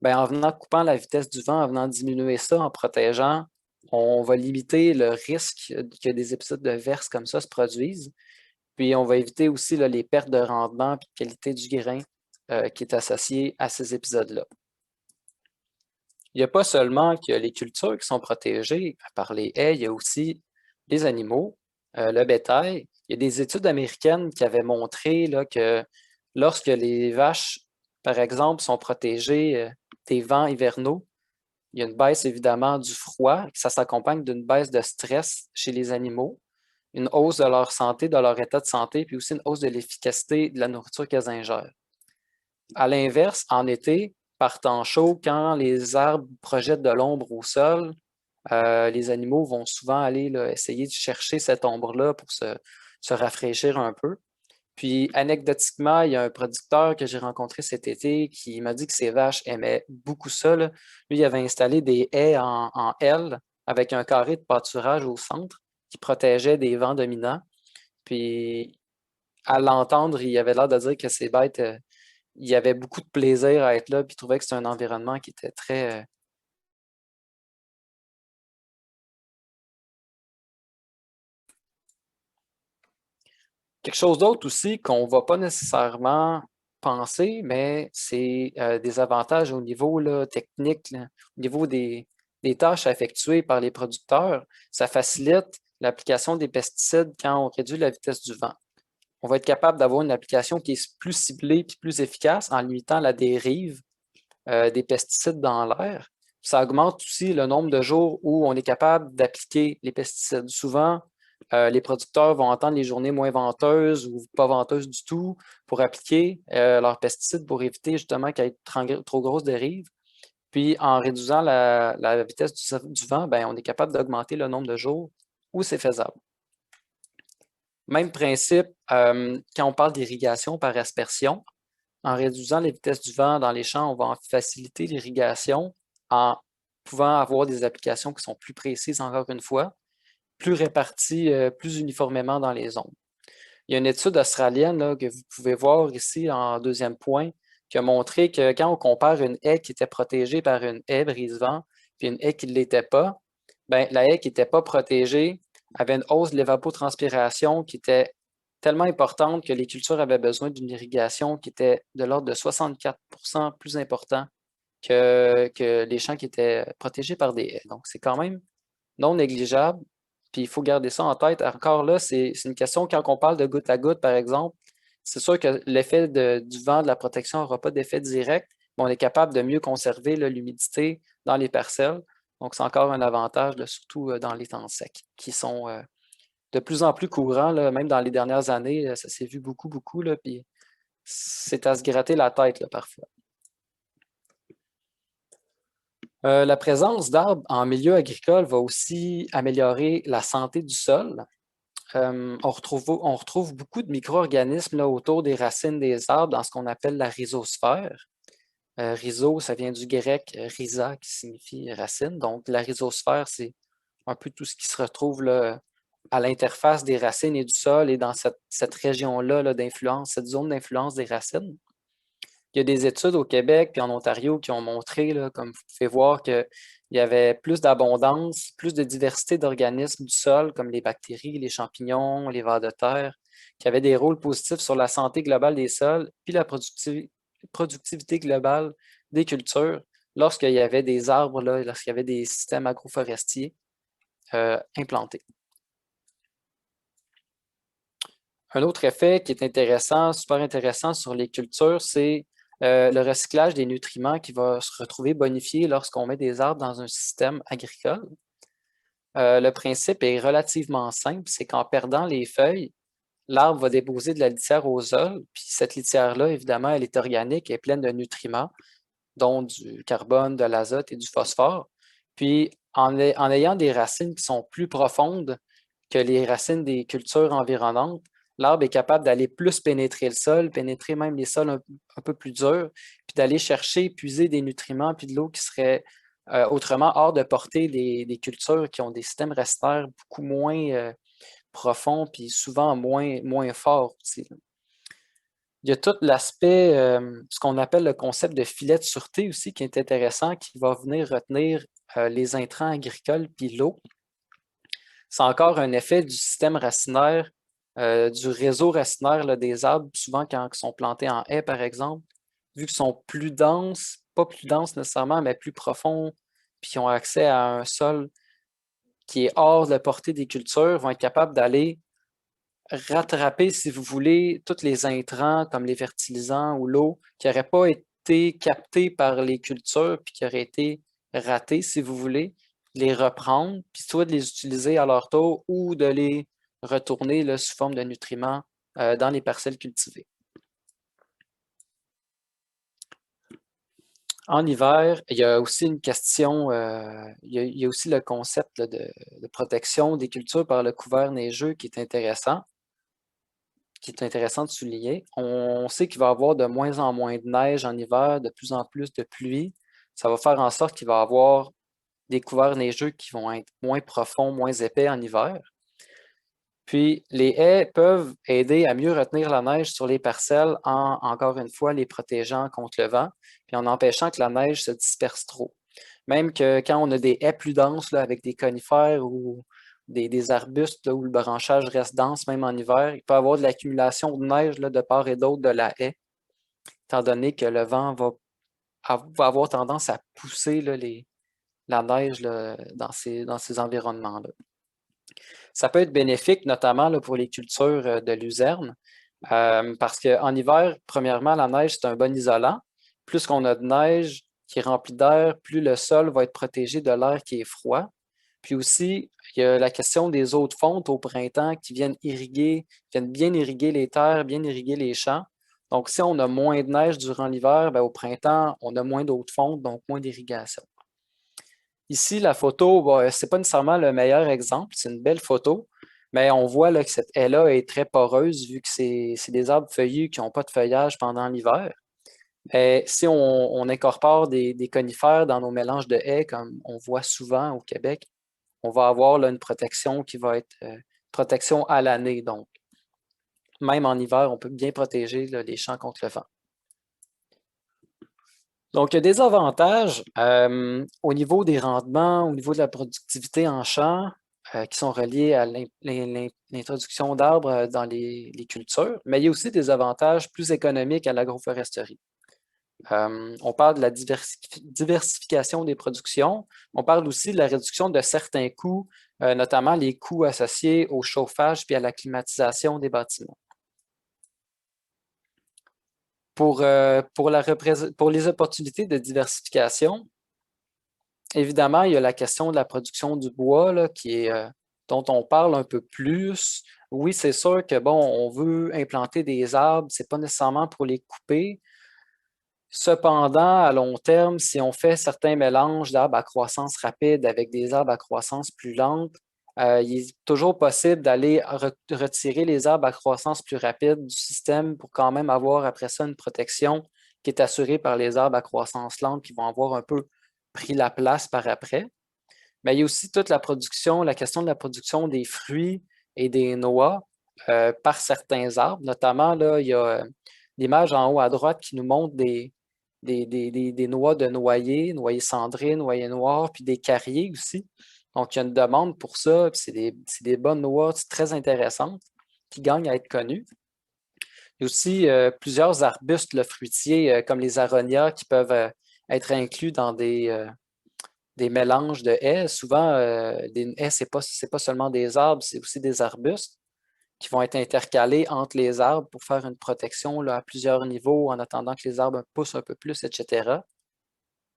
Ben, en venant coupant la vitesse du vent, en venant diminuer ça, en protégeant, on va limiter le risque que des épisodes de verse comme ça se produisent. Puis on va éviter aussi là, les pertes de rendement et de qualité du grain qui est associé à ces épisodes-là. Il n'y a pas seulement que les cultures qui sont protégées par les haies, il y a aussi les animaux, le bétail. Il y a des études américaines qui avaient montré là, que lorsque les vaches, par exemple, sont protégées des vents hivernaux, il y a une baisse évidemment du froid, ça s'accompagne d'une baisse de stress chez les animaux, une hausse de leur santé, de leur état de santé, puis aussi une hausse de l'efficacité de la nourriture qu'elles ingèrent. À l'inverse, en été, par temps chaud, quand les arbres projettent de l'ombre au sol, les animaux vont souvent aller là, essayer de chercher cette ombre-là pour se rafraîchir un peu. Puis, anecdotiquement, il y a un producteur que j'ai rencontré cet été qui m'a dit que ses vaches aimaient beaucoup ça, là. Lui, il avait installé des haies en L avec un carré de pâturage au centre qui protégeait des vents dominants. Puis, à l'entendre, il avait l'air de dire que ces bêtes, il y avait beaucoup de plaisir à être là, puis il trouvait que c'était un environnement qui était très. Quelque chose d'autre aussi qu'on ne va pas nécessairement penser, mais c'est des avantages au niveau là, technique, là, au niveau des tâches à effectuer par les producteurs. Ça facilite l'application des pesticides quand on réduit la vitesse du vent. On va être capable d'avoir une application qui est plus ciblée et plus efficace en limitant la dérive des pesticides dans l'air. Ça augmente aussi le nombre de jours où on est capable d'appliquer les pesticides. Souvent, les producteurs vont entendre les journées moins venteuses ou pas venteuses du tout pour appliquer leurs pesticides pour éviter justement qu'il y ait trop grosse dérive. Puis en réduisant la vitesse du vent, ben, on est capable d'augmenter le nombre de jours où c'est faisable. Même principe quand on parle d'irrigation par aspersion. En réduisant les vitesses du vent dans les champs, on va faciliter l'irrigation en pouvant avoir des applications qui sont plus précises encore une fois. plus répartis, plus uniformément dans les zones. Il y a une étude australienne là, que vous pouvez voir ici en deuxième point qui a montré que quand on compare une haie qui était protégée par une haie brise-vent puis une haie qui ne l'était pas, ben, la haie qui n'était pas protégée avait une hausse de l'évapotranspiration qui était tellement importante que les cultures avaient besoin d'une irrigation qui était de l'ordre de 64% plus important que les champs qui étaient protégés par des haies. Donc, c'est quand même non négligeable. Puis il faut garder ça en tête. Encore là, c'est une question quand on parle de goutte à goutte, par exemple. C'est sûr que l'effet du vent, de la protection n'aura pas d'effet direct, mais on est capable de mieux conserver l'humidité dans les parcelles. Donc, c'est encore un avantage, là, surtout dans les temps secs, qui sont de plus en plus courants, là, même dans les dernières années. Ça s'est vu beaucoup, beaucoup, là, puis c'est à se gratter la tête là, parfois. La présence d'arbres en milieu agricole va aussi améliorer la santé du sol. On retrouve beaucoup de micro-organismes autour des racines des arbres dans ce qu'on appelle la rhizosphère. Rhizo, ça vient du grec rhiza qui signifie racine. Donc, la rhizosphère, c'est un peu tout ce qui se retrouve là, à l'interface des racines et du sol et dans cette région-là là, d'influence, cette zone d'influence des racines. Il y a des études au Québec et en Ontario qui ont montré, là, comme vous pouvez voir, qu'il y avait plus d'abondance, plus de diversité d'organismes du sol, comme les bactéries, les champignons, les vers de terre, qui avaient des rôles positifs sur la santé globale des sols, puis la productivité globale des cultures, lorsqu'il y avait des arbres, là, lorsqu'il y avait des systèmes agroforestiers implantés. Un autre effet qui est intéressant, super intéressant sur les cultures, c'est le recyclage des nutriments qui va se retrouver bonifié lorsqu'on met des arbres dans un système agricole. Le principe est relativement simple, c'est qu'en perdant les feuilles, l'arbre va déposer de la litière au sol, puis cette litière-là, évidemment, elle est organique, elle est pleine de nutriments, dont du carbone, de l'azote et du phosphore. Puis, en ayant des racines qui sont plus profondes que les racines des cultures environnantes, l'arbre est capable d'aller plus pénétrer le sol, pénétrer même les sols un peu plus durs, puis d'aller chercher, puiser des nutriments puis de l'eau qui serait autrement hors de portée des cultures qui ont des systèmes racinaires beaucoup moins profonds puis souvent moins forts aussi. Il y a tout l'aspect, ce qu'on appelle le concept de filet de sûreté aussi, qui est intéressant, qui va venir retenir les intrants agricoles puis l'eau. C'est encore un effet du système racinaire, du réseau racinaire là, des arbres, souvent quand ils sont plantés en haies, par exemple, vu qu'ils sont plus denses, pas plus denses nécessairement, mais plus profonds, puis qui ont accès à un sol qui est hors de la portée des cultures, vont être capables d'aller rattraper, si vous voulez, tous les intrants comme les fertilisants ou l'eau qui n'auraient pas été captés par les cultures puis qui auraient été ratés, si vous voulez, les reprendre, puis soit de les utiliser à leur tour ou de les retourner là, sous forme de nutriments dans les parcelles cultivées. En hiver, il y a aussi une question, il y a aussi le concept là, de protection des cultures par le couvert neigeux qui est intéressant de souligner. On sait qu'il va y avoir de moins en moins de neige en hiver, de plus en plus de pluie. Ça va faire en sorte qu'il va y avoir des couverts neigeux qui vont être moins profonds, moins épais en hiver. Puis, les haies peuvent aider à mieux retenir la neige sur les parcelles en, encore une fois, les protégeant contre le vent, puis en empêchant que la neige se disperse trop. Même que quand on a des haies plus denses, là, avec des conifères ou des arbustes là, où le branchage reste dense, même en hiver, il peut y avoir de l'accumulation de neige là, de part et d'autre de la haie, étant donné que le vent va avoir tendance à pousser là, la neige là, dans ces environnements-là. Ça peut être bénéfique, notamment là, pour les cultures de luzerne, parce qu'en hiver, premièrement, la neige, c'est un bon isolant. Plus qu'on a de neige qui est remplie d'air, plus le sol va être protégé de l'air qui est froid. Puis aussi, il y a la question des eaux de fonte au printemps qui viennent bien irriguer les terres, bien irriguer les champs. Donc, si on a moins de neige durant l'hiver, ben, au printemps, on a moins d'eau de fonte, donc moins d'irrigation. Ici, la photo, ce n'est pas nécessairement le meilleur exemple, c'est une belle photo, mais on voit là, que cette haie-là est très poreuse vu que c'est des arbres feuillus qui n'ont pas de feuillage pendant l'hiver. Si on incorpore des conifères dans nos mélanges de haies, comme on voit souvent au Québec, on va avoir là, une protection qui va être protection à l'année. Donc, même en hiver, on peut bien protéger là, les champs contre le vent. Donc, il y a des avantages au niveau des rendements, au niveau de la productivité en champ, qui sont reliés à l'introduction d'arbres dans les cultures, mais il y a aussi des avantages plus économiques à l'agroforesterie. On parle de la diversification des productions. On parle aussi de la réduction de certains coûts, notamment les coûts associés au chauffage puis à la climatisation des bâtiments. Pour les opportunités de diversification, évidemment, il y a la question de la production du bois là, dont on parle un peu plus. Oui, c'est sûr que bon, on veut implanter des arbres, ce n'est pas nécessairement pour les couper. Cependant, à long terme, si on fait certains mélanges d'arbres à croissance rapide avec des arbres à croissance plus lente, il est toujours possible d'aller retirer les arbres à croissance plus rapide du système pour quand même avoir après ça une protection qui est assurée par les arbres à croissance lente qui vont avoir un peu pris la place par après. Mais il y a aussi toute la production, la question de la production des fruits et des noix par certains arbres. Notamment, là, il y a l'image en haut à droite qui nous montre des noix de noyer, noyer cendré, noyer noir, puis des carriers aussi. Donc, il y a une demande pour ça, puis c'est des bonnes noix très intéressantes qui gagnent à être connues. Il y a aussi plusieurs arbustes là, fruitiers, comme les aronias, qui peuvent être inclus dans des mélanges de haies. Souvent, des haies, ce n'est pas seulement des arbres, c'est aussi des arbustes qui vont être intercalés entre les arbres pour faire une protection là, à plusieurs niveaux en attendant que les arbres poussent un peu plus, etc.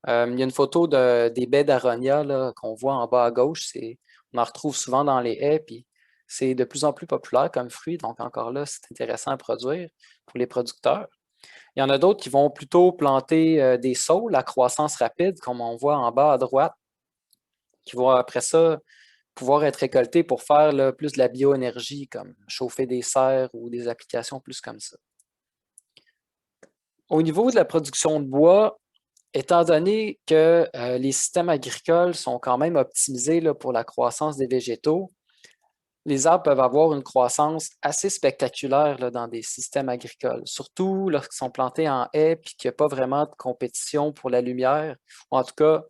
Il y a une photo des baies d'aronia qu'on voit en bas à gauche. On en retrouve souvent dans les haies, puis c'est de plus en plus populaire comme fruit. Donc, encore là, c'est intéressant à produire pour les producteurs. Il y en a d'autres qui vont plutôt planter des saules à croissance rapide, comme on voit en bas à droite, qui vont après ça pouvoir être récoltés pour faire là, plus de la bioénergie, comme chauffer des serres ou des applications plus comme ça. Au niveau de la production de bois, étant donné que les systèmes agricoles sont quand même optimisés là, pour la croissance des végétaux, les arbres peuvent avoir une croissance assez spectaculaire là, dans des systèmes agricoles, surtout lorsqu'ils sont plantés en haies et qu'il n'y a pas vraiment de compétition pour la lumière, ou en tout cas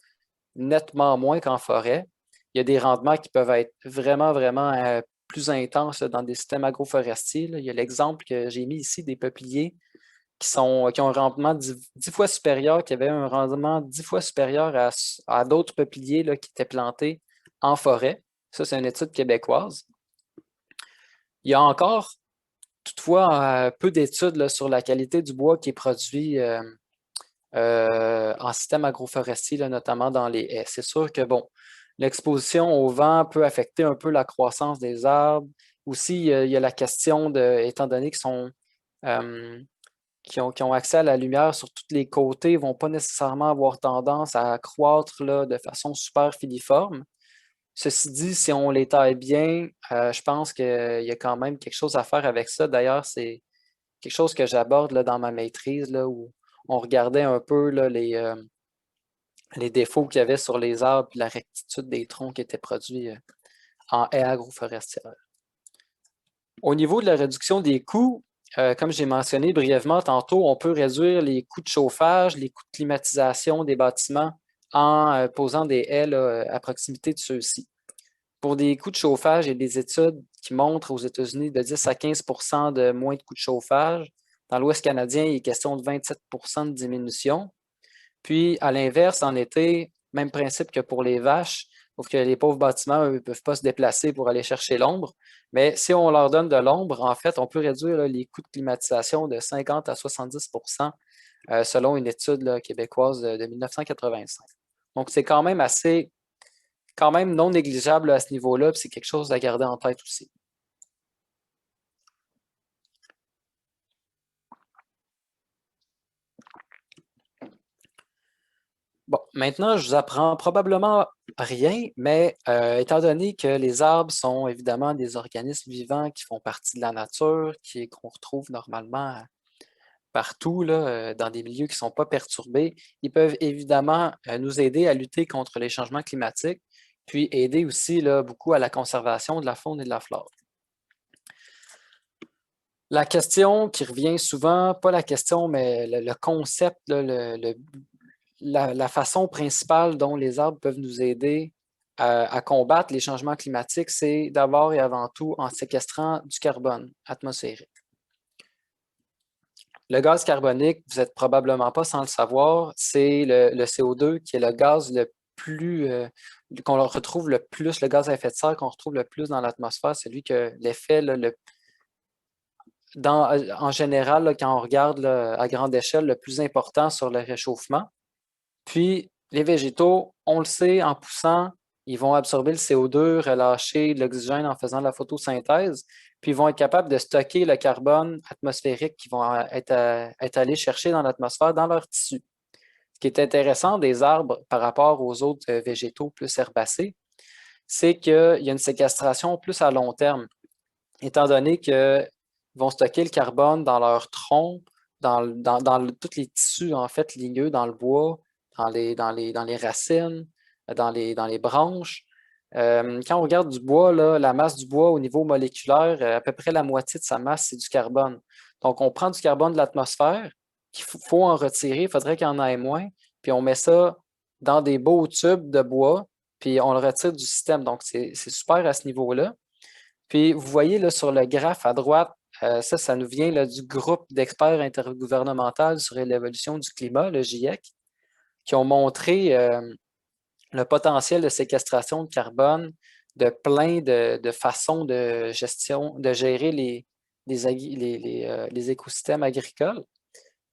nettement moins qu'en forêt. Il y a des rendements qui peuvent être vraiment, vraiment plus intenses là, dans des systèmes agroforestiers. Là. Il y a l'exemple que j'ai mis ici des peupliers qui ont un rendement 10 fois supérieur, qui avaient un rendement 10 fois supérieur à d'autres peupliers là, qui étaient plantés en forêt. Ça, c'est une étude québécoise. Il y a encore, toutefois, peu d'études sur la qualité du bois qui est produit en système agroforestier, là, notamment dans les haies. C'est sûr que, bon, l'exposition au vent peut affecter un peu la croissance des arbres. Aussi, il y a la question étant donné qui ont accès à la lumière sur tous les côtés, ne vont pas nécessairement avoir tendance à croître là, de façon super filiforme. Ceci dit, si on les taille bien, je pense qu'il y a quand même quelque chose à faire avec ça. D'ailleurs, c'est quelque chose que j'aborde dans ma maîtrise, là, où on regardait un peu là, les défauts qu'il y avait sur les arbres et la rectitude des troncs qui étaient produits en haies agroforestières. Au niveau de la réduction des coûts, comme j'ai mentionné brièvement tantôt, on peut réduire les coûts de chauffage, les coûts de climatisation des bâtiments en posant des haies là, à proximité de ceux-ci. Pour des coûts de chauffage, il y a des études qui montrent aux États-Unis de 10 à 15 de moins de coûts de chauffage. Dans l'Ouest canadien, il est question de 27 de diminution. Puis, à l'inverse, en été, même principe que pour les vaches, sauf que les pauvres bâtiments ne peuvent pas se déplacer pour aller chercher l'ombre. Mais si on leur donne de l'ombre, en fait, on peut réduire là, les coûts de climatisation de 50 à 70 selon une étude là, québécoise de 1985. Donc, c'est quand même non négligeable à ce niveau-là, puis c'est quelque chose à garder en tête aussi. Bon, maintenant, je vous apprends probablement rien, mais étant donné que les arbres sont évidemment des organismes vivants qui font partie de la nature, qu'on retrouve normalement partout, là, dans des milieux qui ne sont pas perturbés, ils peuvent évidemment nous aider à lutter contre les changements climatiques. puis aider aussi là, beaucoup à la conservation de la faune et de la flore. La question qui revient souvent, pas la question, mais le concept, là, la façon principale dont les arbres peuvent nous aider à combattre les changements climatiques, c'est d'abord et avant tout en séquestrant du carbone atmosphérique. Le gaz carbonique, vous n'êtes probablement pas sans le savoir, c'est le CO2 qui est le gaz le plus qu'on retrouve le plus, le gaz à effet de serre qu'on retrouve le plus dans l'atmosphère, celui que l'effet en général, là, quand on regarde là, à grande échelle, le plus important sur le réchauffement. Puis, les végétaux, on le sait, en poussant, ils vont absorber le CO2, relâcher de l'oxygène en faisant de la photosynthèse, puis ils vont être capables de stocker le carbone atmosphérique qu'ils vont être allés chercher dans l'atmosphère, dans leur tissu. Ce qui est intéressant des arbres par rapport aux autres végétaux plus herbacés, c'est qu'il y a une séquestration plus à long terme, étant donné qu'ils vont stocker le carbone dans leur tronc, dans tous les tissus en fait ligneux, dans le bois, dans les racines, dans les branches. Quand on regarde du bois, là, la masse du bois au niveau moléculaire, à peu près la moitié de sa masse, c'est du carbone. Donc, on prend du carbone de l'atmosphère, qu'il faut en retirer, il faudrait qu'il y en ait moins, puis on met ça dans des beaux tubes de bois, puis on le retire du système. Donc, c'est super à ce niveau-là. Puis, vous voyez là, sur le graphe à droite, ça nous vient là, du groupe d'experts intergouvernemental sur l'évolution du climat, le GIEC, qui ont montré le potentiel de séquestration de carbone de plein de façons de gestion, de gérer les écosystèmes agricoles.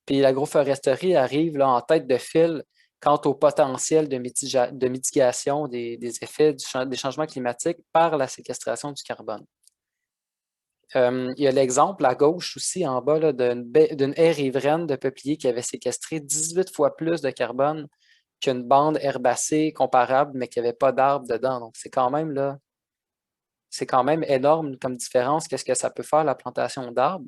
Puis l'agroforesterie arrive là, en tête de file quant au potentiel de mitigation des effets des changements climatiques par la séquestration du carbone. Il y a l'exemple à gauche aussi, en bas, d'une haie riveraine de peupliers qui avait séquestré 18 fois plus de carbone qu'une bande herbacée comparable, mais qui n'avait pas d'arbres dedans. Donc, c'est quand même énorme comme différence. Qu'est-ce que ça peut faire, la plantation d'arbres?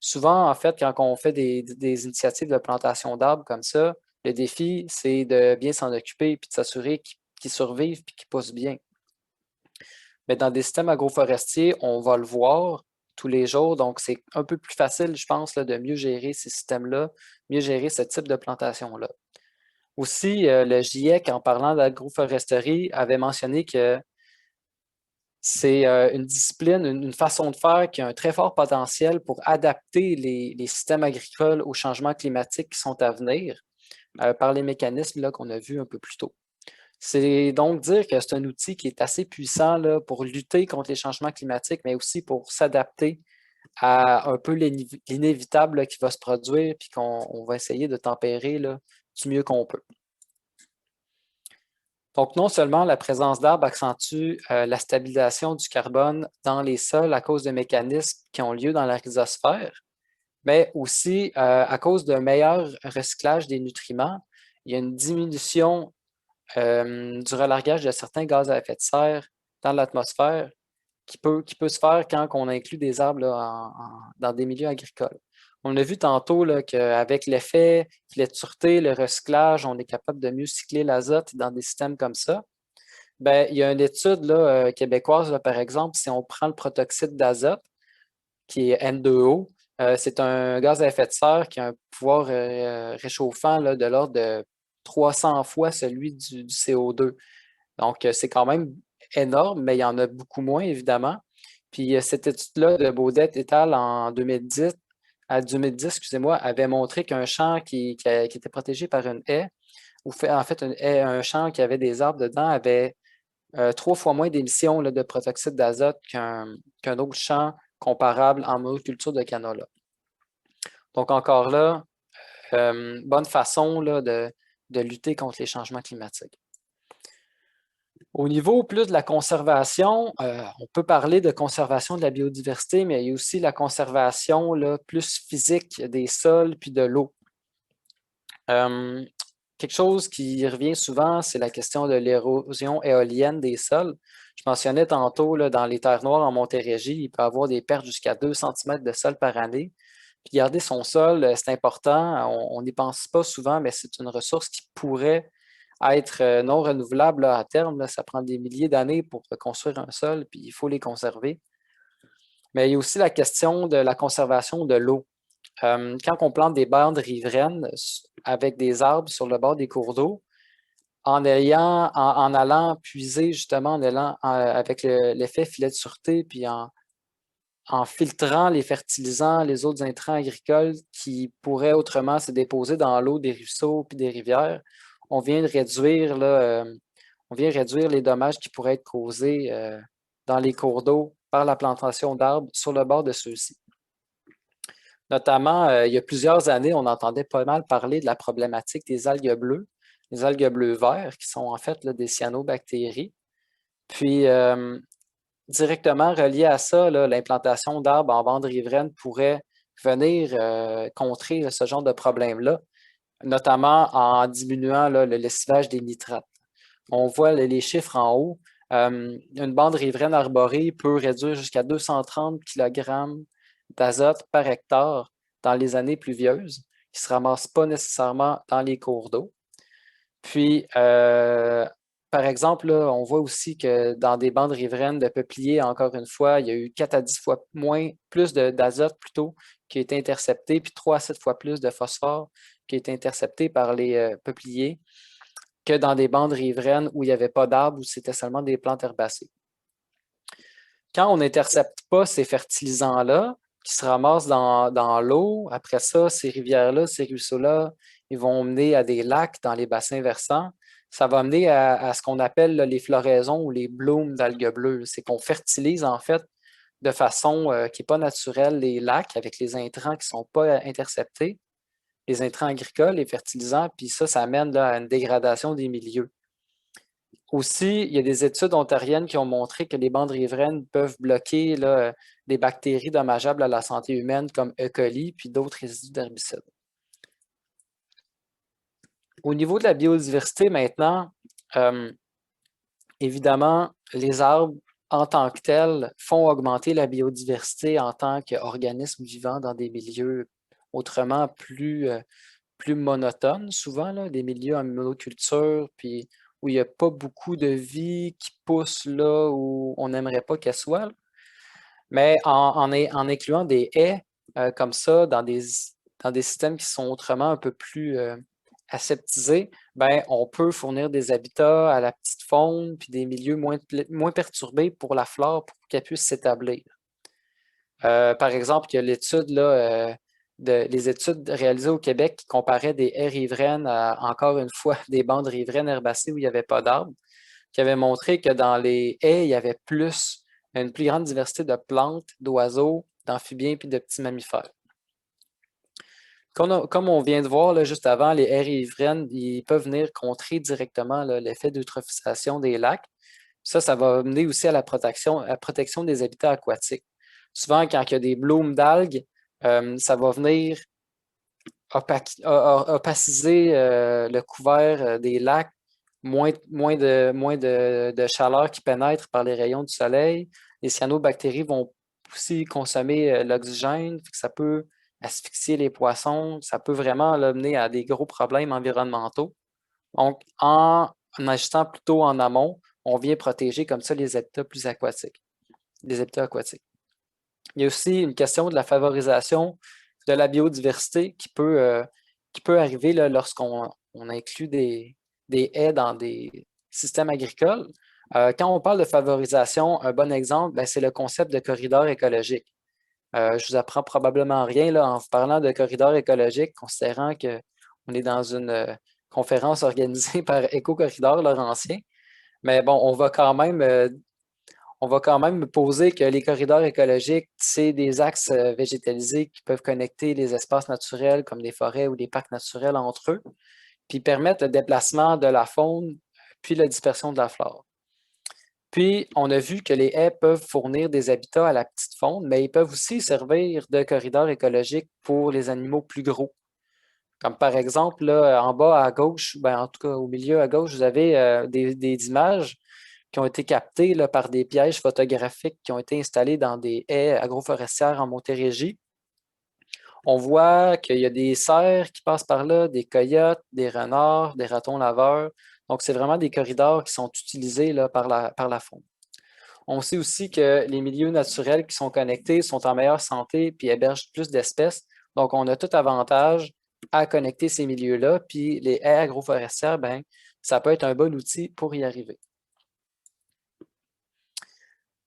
Souvent, en fait, quand on fait des initiatives de plantation d'arbres comme ça, le défi, c'est de bien s'en occuper et de s'assurer qu'ils survivent et qu'ils poussent bien. Mais dans des systèmes agroforestiers, on va le voir tous les jours. Donc, c'est un peu plus facile, je pense, là, de mieux gérer ces systèmes-là, mieux gérer ce type de plantation-là. Aussi, le GIEC, en parlant d'agroforesterie, avait mentionné que c'est une discipline, une façon de faire qui a un très fort potentiel pour adapter les systèmes agricoles aux changements climatiques qui sont à venir par les mécanismes qu'on a vus un peu plus tôt. C'est donc dire que c'est un outil qui est assez puissant là, pour lutter contre les changements climatiques, mais aussi pour s'adapter à un peu l'inévitable qui va se produire, puis qu'on va essayer de tempérer là, du mieux qu'on peut. Donc, non seulement la présence d'arbres accentue la stabilisation du carbone dans les sols à cause de mécanismes qui ont lieu dans la rhizosphère, mais aussi à cause d'un meilleur recyclage des nutriments, il y a une diminution du relargage de certains gaz à effet de serre dans l'atmosphère qui peut se faire quand on inclut des arbres là, dans des milieux agricoles. On a vu tantôt qu'avec l'effet de sûreté, le recyclage, on est capable de mieux cycler l'azote dans des systèmes comme ça. Bien, il y a une étude là, québécoise, là, par exemple, si on prend le protoxyde d'azote, qui est N2O, c'est un gaz à effet de serre qui a un pouvoir réchauffant là, de l'ordre de 300 fois celui du CO2. Donc, c'est quand même énorme, mais il y en a beaucoup moins, évidemment. Puis, cette étude-là de Baudette et al. En 2010, excusez-moi, avait montré qu'un champ qui était protégé par une haie, ou en fait un champ qui avait des arbres dedans, avait 3 fois moins d'émissions de protoxyde d'azote qu'un autre champ comparable en monoculture de canola. Donc, encore là, bonne façon là, de lutter contre les changements climatiques. Au niveau plus de la conservation, on peut parler de conservation de la biodiversité, mais il y a aussi la conservation là, plus physique des sols puis de l'eau. Quelque chose qui revient souvent, c'est la question de l'érosion éolienne des sols. Je mentionnais tantôt, là, dans les terres noires en Montérégie, il peut y avoir des pertes jusqu'à 2 cm de sol par année. Puis garder son sol, c'est important. On n'y pense pas souvent, mais c'est une ressource qui pourrait être non renouvelables là, à terme. Là, ça prend des milliers d'années pour construire un sol, puis il faut les conserver. Mais il y a aussi la question de la conservation de l'eau. Quand on plante des bandes riveraines avec des arbres sur le bord des cours d'eau, en allant puiser justement avec l'effet filet de sûreté, puis en filtrant les fertilisants, les autres intrants agricoles qui pourraient autrement se déposer dans l'eau des ruisseaux puis des rivières, on vient de réduire, là, on vient réduire les dommages qui pourraient être causés dans les cours d'eau par la plantation d'arbres sur le bord de ceux-ci. Notamment, il y a plusieurs années, on entendait pas mal parler de la problématique des algues bleues, les algues bleues-verts, qui sont en fait là, des cyanobactéries. Puis, directement relié à ça, l'implantation d'arbres en bande riveraine pourrait venir contrer là, ce genre de problème-là, notamment en diminuant là, le lessivage des nitrates. On voit les chiffres en haut. Une bande riveraine arborée peut réduire jusqu'à 230 kg d'azote par hectare dans les années pluvieuses, qui ne se ramassent pas nécessairement dans les cours d'eau. Puis, par exemple, là, on voit aussi que dans des bandes riveraines de peupliers, encore une fois, il y a eu 4 à 10 fois plus d'azote plutôt qui a été intercepté, puis 3 à 7 fois plus de phosphore qui a été intercepté par les peupliers que dans des bandes riveraines où il n'y avait pas d'arbres, où c'était seulement des plantes herbacées. Quand on n'intercepte pas ces fertilisants-là, qui se ramassent dans l'eau, après ça, ces rivières-là, ces ruisseaux-là, ils vont mener à des lacs dans les bassins versants. Ça va mener à ce qu'on appelle là, les floraisons ou les blooms d'algues bleues. C'est qu'on fertilise en fait de façon qui n'est pas naturelle les lacs avec les intrants qui ne sont pas interceptés, les intrants agricoles, les fertilisants, puis ça amène là, à une dégradation des milieux. Aussi, il y a des études ontariennes qui ont montré que les bandes riveraines peuvent bloquer là, des bactéries dommageables à la santé humaine comme E. coli puis d'autres résidus d'herbicides. Au niveau de la biodiversité maintenant, évidemment, les arbres en tant que tels font augmenter la biodiversité en tant qu'organisme vivant dans des milieux autrement plus monotones, souvent, là, des milieux en monoculture, puis où il n'y a pas beaucoup de vie qui pousse là où on n'aimerait pas qu'elle soit. Mais en incluant des haies comme ça dans des systèmes qui sont autrement un peu plus aseptisés, ben, on peut fournir des habitats à la petite faune puis des milieux moins perturbés pour la flore pour qu'elle puisse s'établir. Par exemple, il y a l'étude là, les études réalisées au Québec qui comparaient des haies riveraines à, encore une fois, des bandes riveraines herbacées où il n'y avait pas d'arbres, qui avaient montré que dans les haies, il y avait une plus grande diversité de plantes, d'oiseaux, d'amphibiens et de petits mammifères. Comme on vient de voir là, juste avant, les haies riveraines, ils peuvent venir contrer directement l'effet d'eutrophisation des lacs. Ça va mener aussi à la protection des habitats aquatiques. Souvent, quand il y a des blooms d'algues, ça va venir opaciser le couvert des lacs, moins de chaleur qui pénètre par les rayons du soleil. Les cyanobactéries vont aussi consommer l'oxygène, ça peut asphyxier les poissons, ça peut vraiment là, mener à des gros problèmes environnementaux. Donc, en agissant plutôt en amont, on vient protéger comme ça les habitats plus aquatiques, les habitats aquatiques. Il y a aussi une question de la favorisation de la biodiversité qui peut arriver lorsqu'on inclut des haies dans des systèmes agricoles. Quand on parle de favorisation, un bon exemple, c'est le concept de corridor écologique. Je vous apprends probablement rien là, en vous parlant de corridor écologique, considérant qu'on est dans une conférence organisée par Éco-Corridor Laurentien. Mais bon, on va quand même poser que les corridors écologiques, c'est des axes végétalisés qui peuvent connecter les espaces naturels comme les forêts ou les parcs naturels entre eux, puis permettre le déplacement de la faune, puis la dispersion de la flore. Puis, on a vu que les haies peuvent fournir des habitats à la petite faune, mais ils peuvent aussi servir de corridors écologiques pour les animaux plus gros. Comme par exemple, là, en bas à gauche, ben, en tout cas au milieu à gauche, vous avez des images qui ont été captées là, par des pièges photographiques qui ont été installés dans des haies agroforestières en Montérégie. On voit qu'il y a des cerfs qui passent par là, des coyotes, des renards, des ratons laveurs. Donc, c'est vraiment des corridors qui sont utilisés là, par la faune. On sait aussi que les milieux naturels qui sont connectés sont en meilleure santé puis hébergent plus d'espèces. Donc, on a tout avantage à connecter ces milieux-là. Puis les haies agroforestières, ben, ça peut être un bon outil pour y arriver.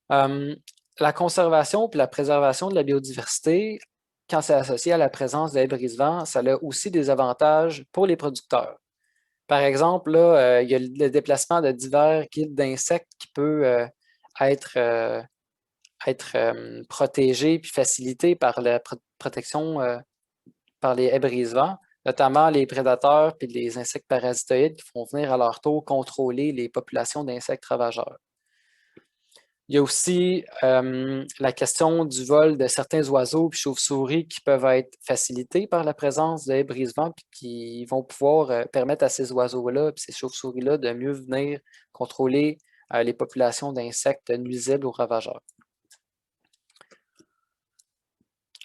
La conservation puis la préservation de la biodiversité, quand c'est associé à la présence de haies brise-vent, ça a aussi des avantages pour les producteurs. Par exemple, là, il y a le déplacement de divers guides d'insectes qui peut être protégé puis facilité par la protection par les haies brise-vent, notamment les prédateurs puis les insectes parasitoïdes qui vont venir à leur tour contrôler les populations d'insectes ravageurs. Il y a aussi la question du vol de certains oiseaux et chauves-souris qui peuvent être facilités par la présence de haies brise-vent puis qui vont pouvoir permettre à ces oiseaux-là et ces chauves-souris-là de mieux venir contrôler les populations d'insectes nuisibles ou ravageurs.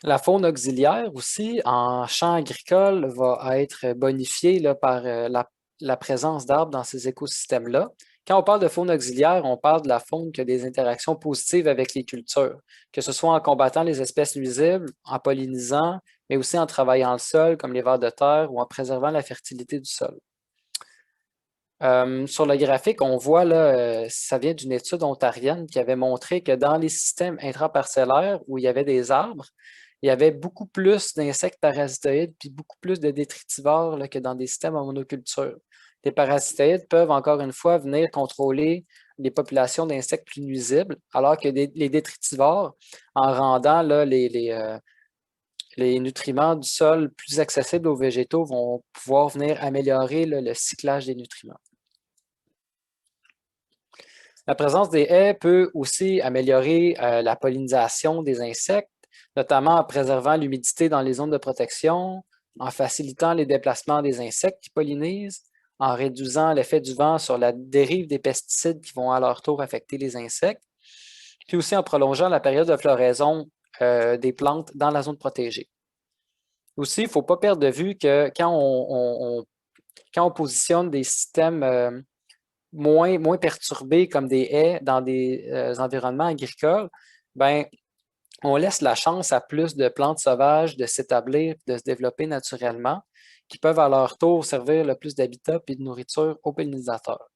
La faune auxiliaire aussi, en champ agricole, va être bonifiée là, par la présence d'arbres dans ces écosystèmes-là. Quand on parle de faune auxiliaire, on parle de la faune qui a des interactions positives avec les cultures, que ce soit en combattant les espèces nuisibles, en pollinisant, mais aussi en travaillant le sol, comme les vers de terre, ou en préservant la fertilité du sol. Sur le graphique, on voit là, ça vient d'une étude ontarienne qui avait montré que dans les systèmes intraparcellaires où il y avait des arbres, il y avait beaucoup plus d'insectes parasitoïdes puis beaucoup plus de détritivores là, que dans des systèmes en monoculture. Les parasitoïdes peuvent encore une fois venir contrôler les populations d'insectes plus nuisibles, alors que les détritivores, en rendant là, les nutriments du sol plus accessibles aux végétaux, vont pouvoir venir améliorer là, le cyclage des nutriments. La présence des haies peut aussi améliorer la pollinisation des insectes, notamment en préservant l'humidité dans les zones de protection, en facilitant les déplacements des insectes qui pollinisent, en réduisant l'effet du vent sur la dérive des pesticides qui vont à leur tour affecter les insectes, puis aussi en prolongeant la période de floraison des plantes dans la zone protégée. Aussi, il ne faut pas perdre de vue que quand on positionne des systèmes moins perturbés comme des haies dans des environnements agricoles, ben, on laisse la chance à plus de plantes sauvages de s'établir, de se développer naturellement, qui peuvent à leur tour servir le plus d'habitat et de nourriture aux pollinisateurs.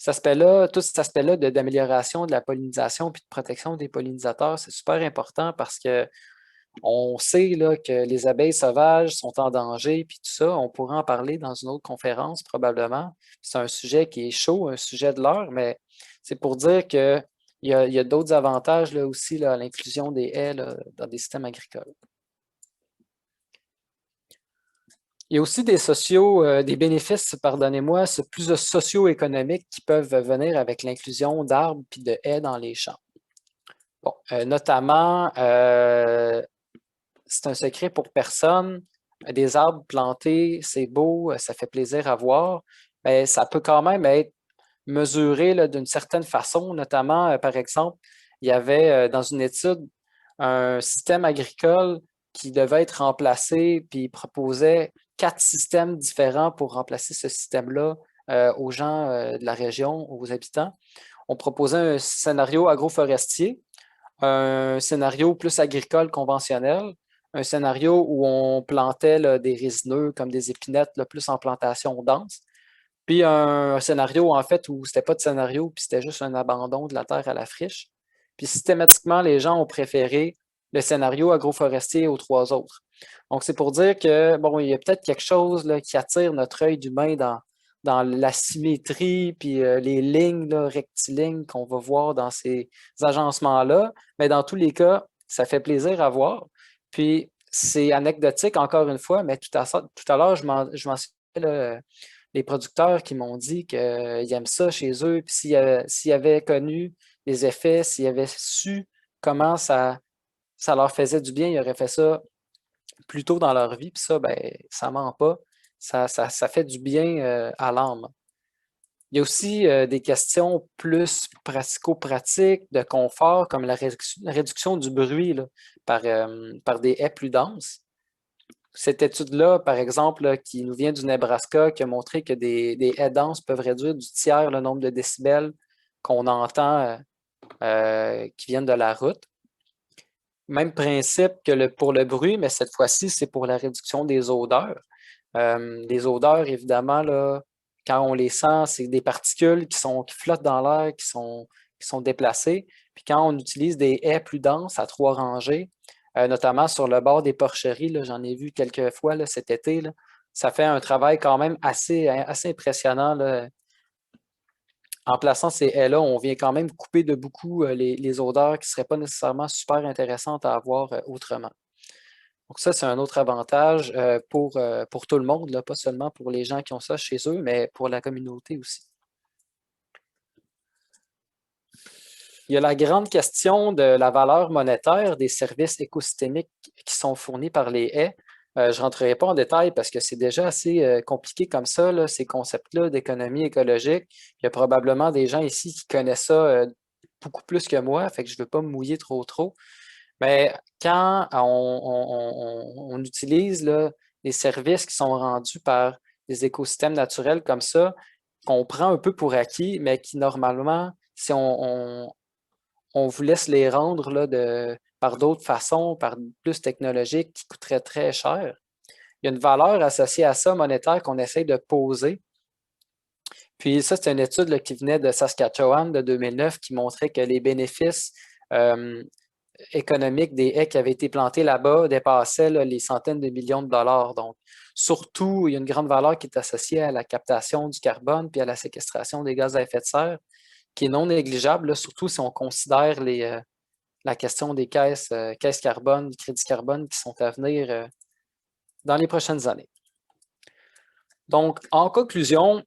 Tout cet aspect-là d'amélioration de la pollinisation et de protection des pollinisateurs, c'est super important parce que on sait là, que les abeilles sauvages sont en danger, puis tout ça, on pourra en parler dans une autre conférence probablement. C'est un sujet qui est chaud, un sujet de l'heure, mais c'est pour dire qu'il y a d'autres avantages là, aussi là, à l'inclusion des haies là, dans des systèmes agricoles. Il y a aussi des bénéfices, pardonnez-moi, plus socio-économiques qui peuvent venir avec l'inclusion d'arbres et de haies dans les champs. Bon, notamment, c'est un secret pour personne. Des arbres plantés, c'est beau, ça fait plaisir à voir, mais ça peut quand même être mesuré d'une certaine façon, notamment, par exemple, il y avait dans une étude un système agricole qui devait être remplacé, puis il proposait 4 systèmes différents pour remplacer ce système-là aux gens de la région, aux habitants. On proposait un scénario agroforestier, un scénario plus agricole conventionnel, un scénario où on plantait là, des résineux comme des épinettes, là, plus en plantation dense, puis un scénario en fait où c'était pas de scénario, puis c'était juste un abandon de la terre à la friche. Puis systématiquement, les gens ont préféré le scénario agroforestier aux 3 autres. Donc, c'est pour dire que, bon, il y a peut-être quelque chose là, qui attire notre œil d'humain dans la symétrie, puis les lignes là, rectilignes qu'on va voir dans ces agencements-là. Mais dans tous les cas, ça fait plaisir à voir. Puis, c'est anecdotique, encore une fois, mais tout à l'heure, je mentionnais les producteurs qui m'ont dit qu'ils aiment ça chez eux, puis s'ils avaient connu les effets, s'ils avaient su comment ça leur faisait du bien, ils auraient fait ça plus tôt dans leur vie, puis ça, ben, ça ment pas. Ça fait du bien à l'âme. Il y a aussi des questions plus pratico-pratiques, de confort, comme la réduction du bruit là, par des haies plus denses. Cette étude-là, par exemple, là, qui nous vient du Nebraska, qui a montré que des haies denses peuvent réduire du tiers le nombre de décibels qu'on entend qui viennent de la route. Même principe que pour le bruit, mais cette fois-ci, c'est pour la réduction des odeurs. Les odeurs, évidemment, là, quand on les sent, c'est des particules qui flottent dans l'air, qui sont déplacées. Puis quand on utilise des haies plus denses à 3 rangées, notamment sur le bord des porcheries, là, j'en ai vu quelques fois là, cet été, là, ça fait un travail quand même assez impressionnant là. En plaçant ces haies-là, on vient quand même couper de beaucoup les odeurs qui ne seraient pas nécessairement super intéressantes à avoir autrement. Donc ça, c'est un autre avantage pour tout le monde, là, pas seulement pour les gens qui ont ça chez eux, mais pour la communauté aussi. Il y a la grande question de la valeur monétaire des services écosystémiques qui sont fournis par les haies. Je ne rentrerai pas en détail parce que c'est déjà assez compliqué comme ça, là, ces concepts-là d'économie écologique. Il y a probablement des gens ici qui connaissent ça beaucoup plus que moi, fait que je ne veux pas me mouiller trop. Mais quand on utilise là, les services qui sont rendus par des écosystèmes naturels comme ça, qu'on prend un peu pour acquis, mais qui normalement, si on vous laisse les rendre là, par d'autres façons, par plus technologiques, qui coûteraient très cher, il y a une valeur associée à ça monétaire qu'on essaye de poser. Puis ça, c'est une étude là, qui venait de Saskatchewan de 2009 qui montrait que les bénéfices économiques des haies qui avaient été plantées là-bas dépassaient là, les centaines de millions de dollars. Donc, surtout, il y a une grande valeur qui est associée à la captation du carbone puis à la séquestration des gaz à effet de serre, qui est non négligeable, là, surtout si on considère la question des caisses carbone, du crédit carbone qui sont à venir dans les prochaines années. Donc, en conclusion,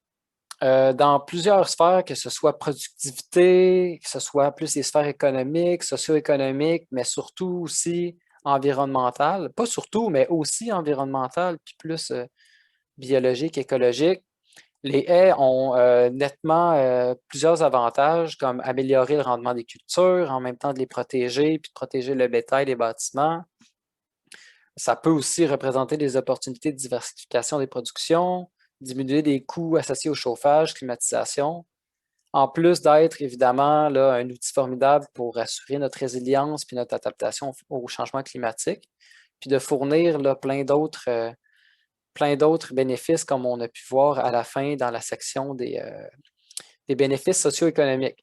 dans plusieurs sphères, que ce soit productivité, que ce soit plus les sphères économiques, socio-économiques, mais surtout aussi environnementales, pas surtout, mais aussi environnementales, puis plus biologique, écologique. Les haies ont nettement plusieurs avantages, comme améliorer le rendement des cultures, en même temps de les protéger, puis de protéger le bétail, les bâtiments. Ça peut aussi représenter des opportunités de diversification des productions, diminuer des coûts associés au chauffage, climatisation, en plus d'être évidemment là, un outil formidable pour assurer notre résilience puis notre adaptation au changement climatique, puis de fournir là, plein d'autres bénéfices comme on a pu voir à la fin dans la section des bénéfices socio-économiques.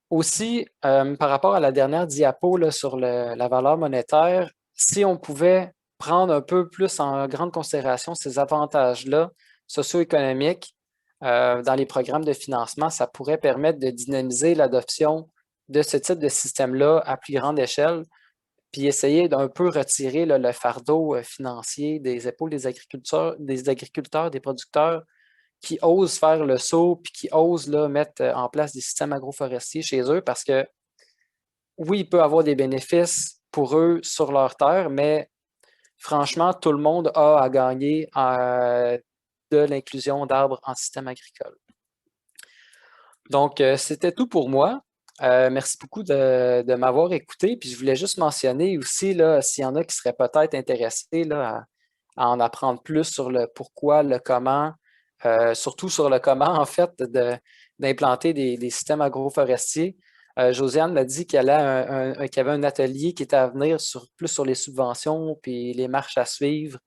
Aussi, par rapport à la dernière diapo là, sur la valeur monétaire, si on pouvait prendre un peu plus en grande considération ces avantages-là socio-économiques dans les programmes de financement, ça pourrait permettre de dynamiser l'adoption de ce type de système-là à plus grande échelle, puis essayer d'un peu retirer là, le fardeau financier des épaules des agriculteurs, des producteurs qui osent faire le saut puis qui osent là, mettre en place des systèmes agroforestiers chez eux parce que oui, il peut y avoir des bénéfices pour eux sur leur terre, mais franchement, tout le monde a à gagner de l'inclusion d'arbres en système agricole. Donc, c'était tout pour moi. Merci beaucoup de m'avoir écouté. Puis je voulais juste mentionner aussi, là, s'il y en a qui seraient peut-être intéressés là, à en apprendre plus sur le pourquoi, le comment, surtout sur le comment, en fait, d'implanter des systèmes agroforestiers. Josiane m'a dit qu'il y avait un atelier qui était à venir plus sur les subventions puis les marches à suivre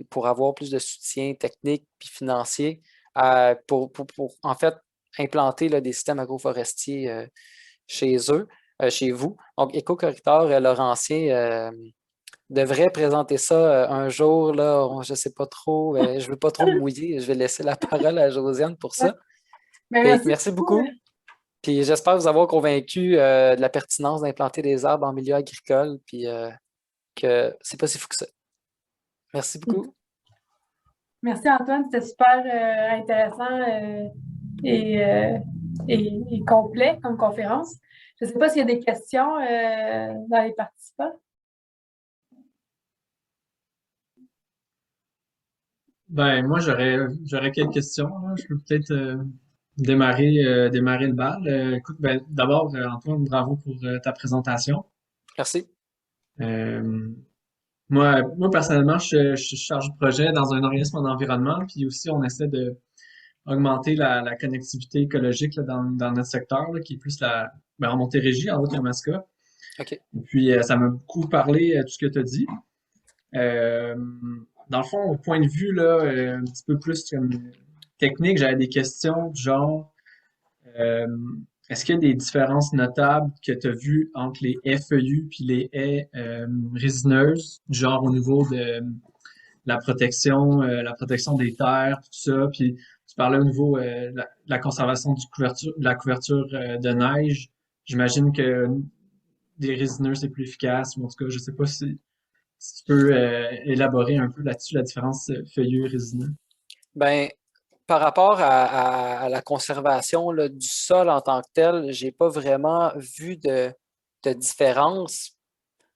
pour avoir plus de soutien technique puis financier pour en fait implanter là, des systèmes agroforestiers chez eux, chez vous. Donc, Éco-Corridor Laurentien devrait présenter ça un jour, là, je ne sais pas trop, je ne veux pas trop me mouiller, je vais laisser la parole à Josiane pour ça. Merci beaucoup. Puis j'espère vous avoir convaincu de la pertinence d'implanter des arbres en milieu agricole, puis que c'est pas si fou que ça. Merci beaucoup. Merci Antoine, c'était super intéressant et complet comme conférence. Je ne sais pas s'il y a des questions dans les participants. Ben, moi, j'aurais quelques questions, là. Je peux peut-être démarrer le bal. Écoute, ben, d'abord, Antoine, bravo pour ta présentation. Merci. Euh, Moi personnellement, je suis chargé de projet dans un organisme en environnement, puis aussi on essaie de augmenter la connectivité écologique là, dans notre secteur, là, qui est plus en Montérégie, en Haute-Yamaska. OK. Puis ça m'a beaucoup parlé tout ce que tu as dit. Euh, Dans le fond, au point de vue là, un petit peu plus comme technique, j'avais des questions du genre euh, est-ce qu'il y a des différences notables que tu as vues entre les haies feuillues puis les haies résineuses, du genre au niveau de la protection des terres, tout ça, puis tu parlais au niveau la conservation de la couverture de neige. J'imagine que des résineux, c'est plus efficace, ou en tout cas, je sais pas si tu peux élaborer un peu là-dessus la différence feuillu-résineux. Ben, par rapport à la conservation là, du sol en tant que tel, j'ai pas vraiment vu de différence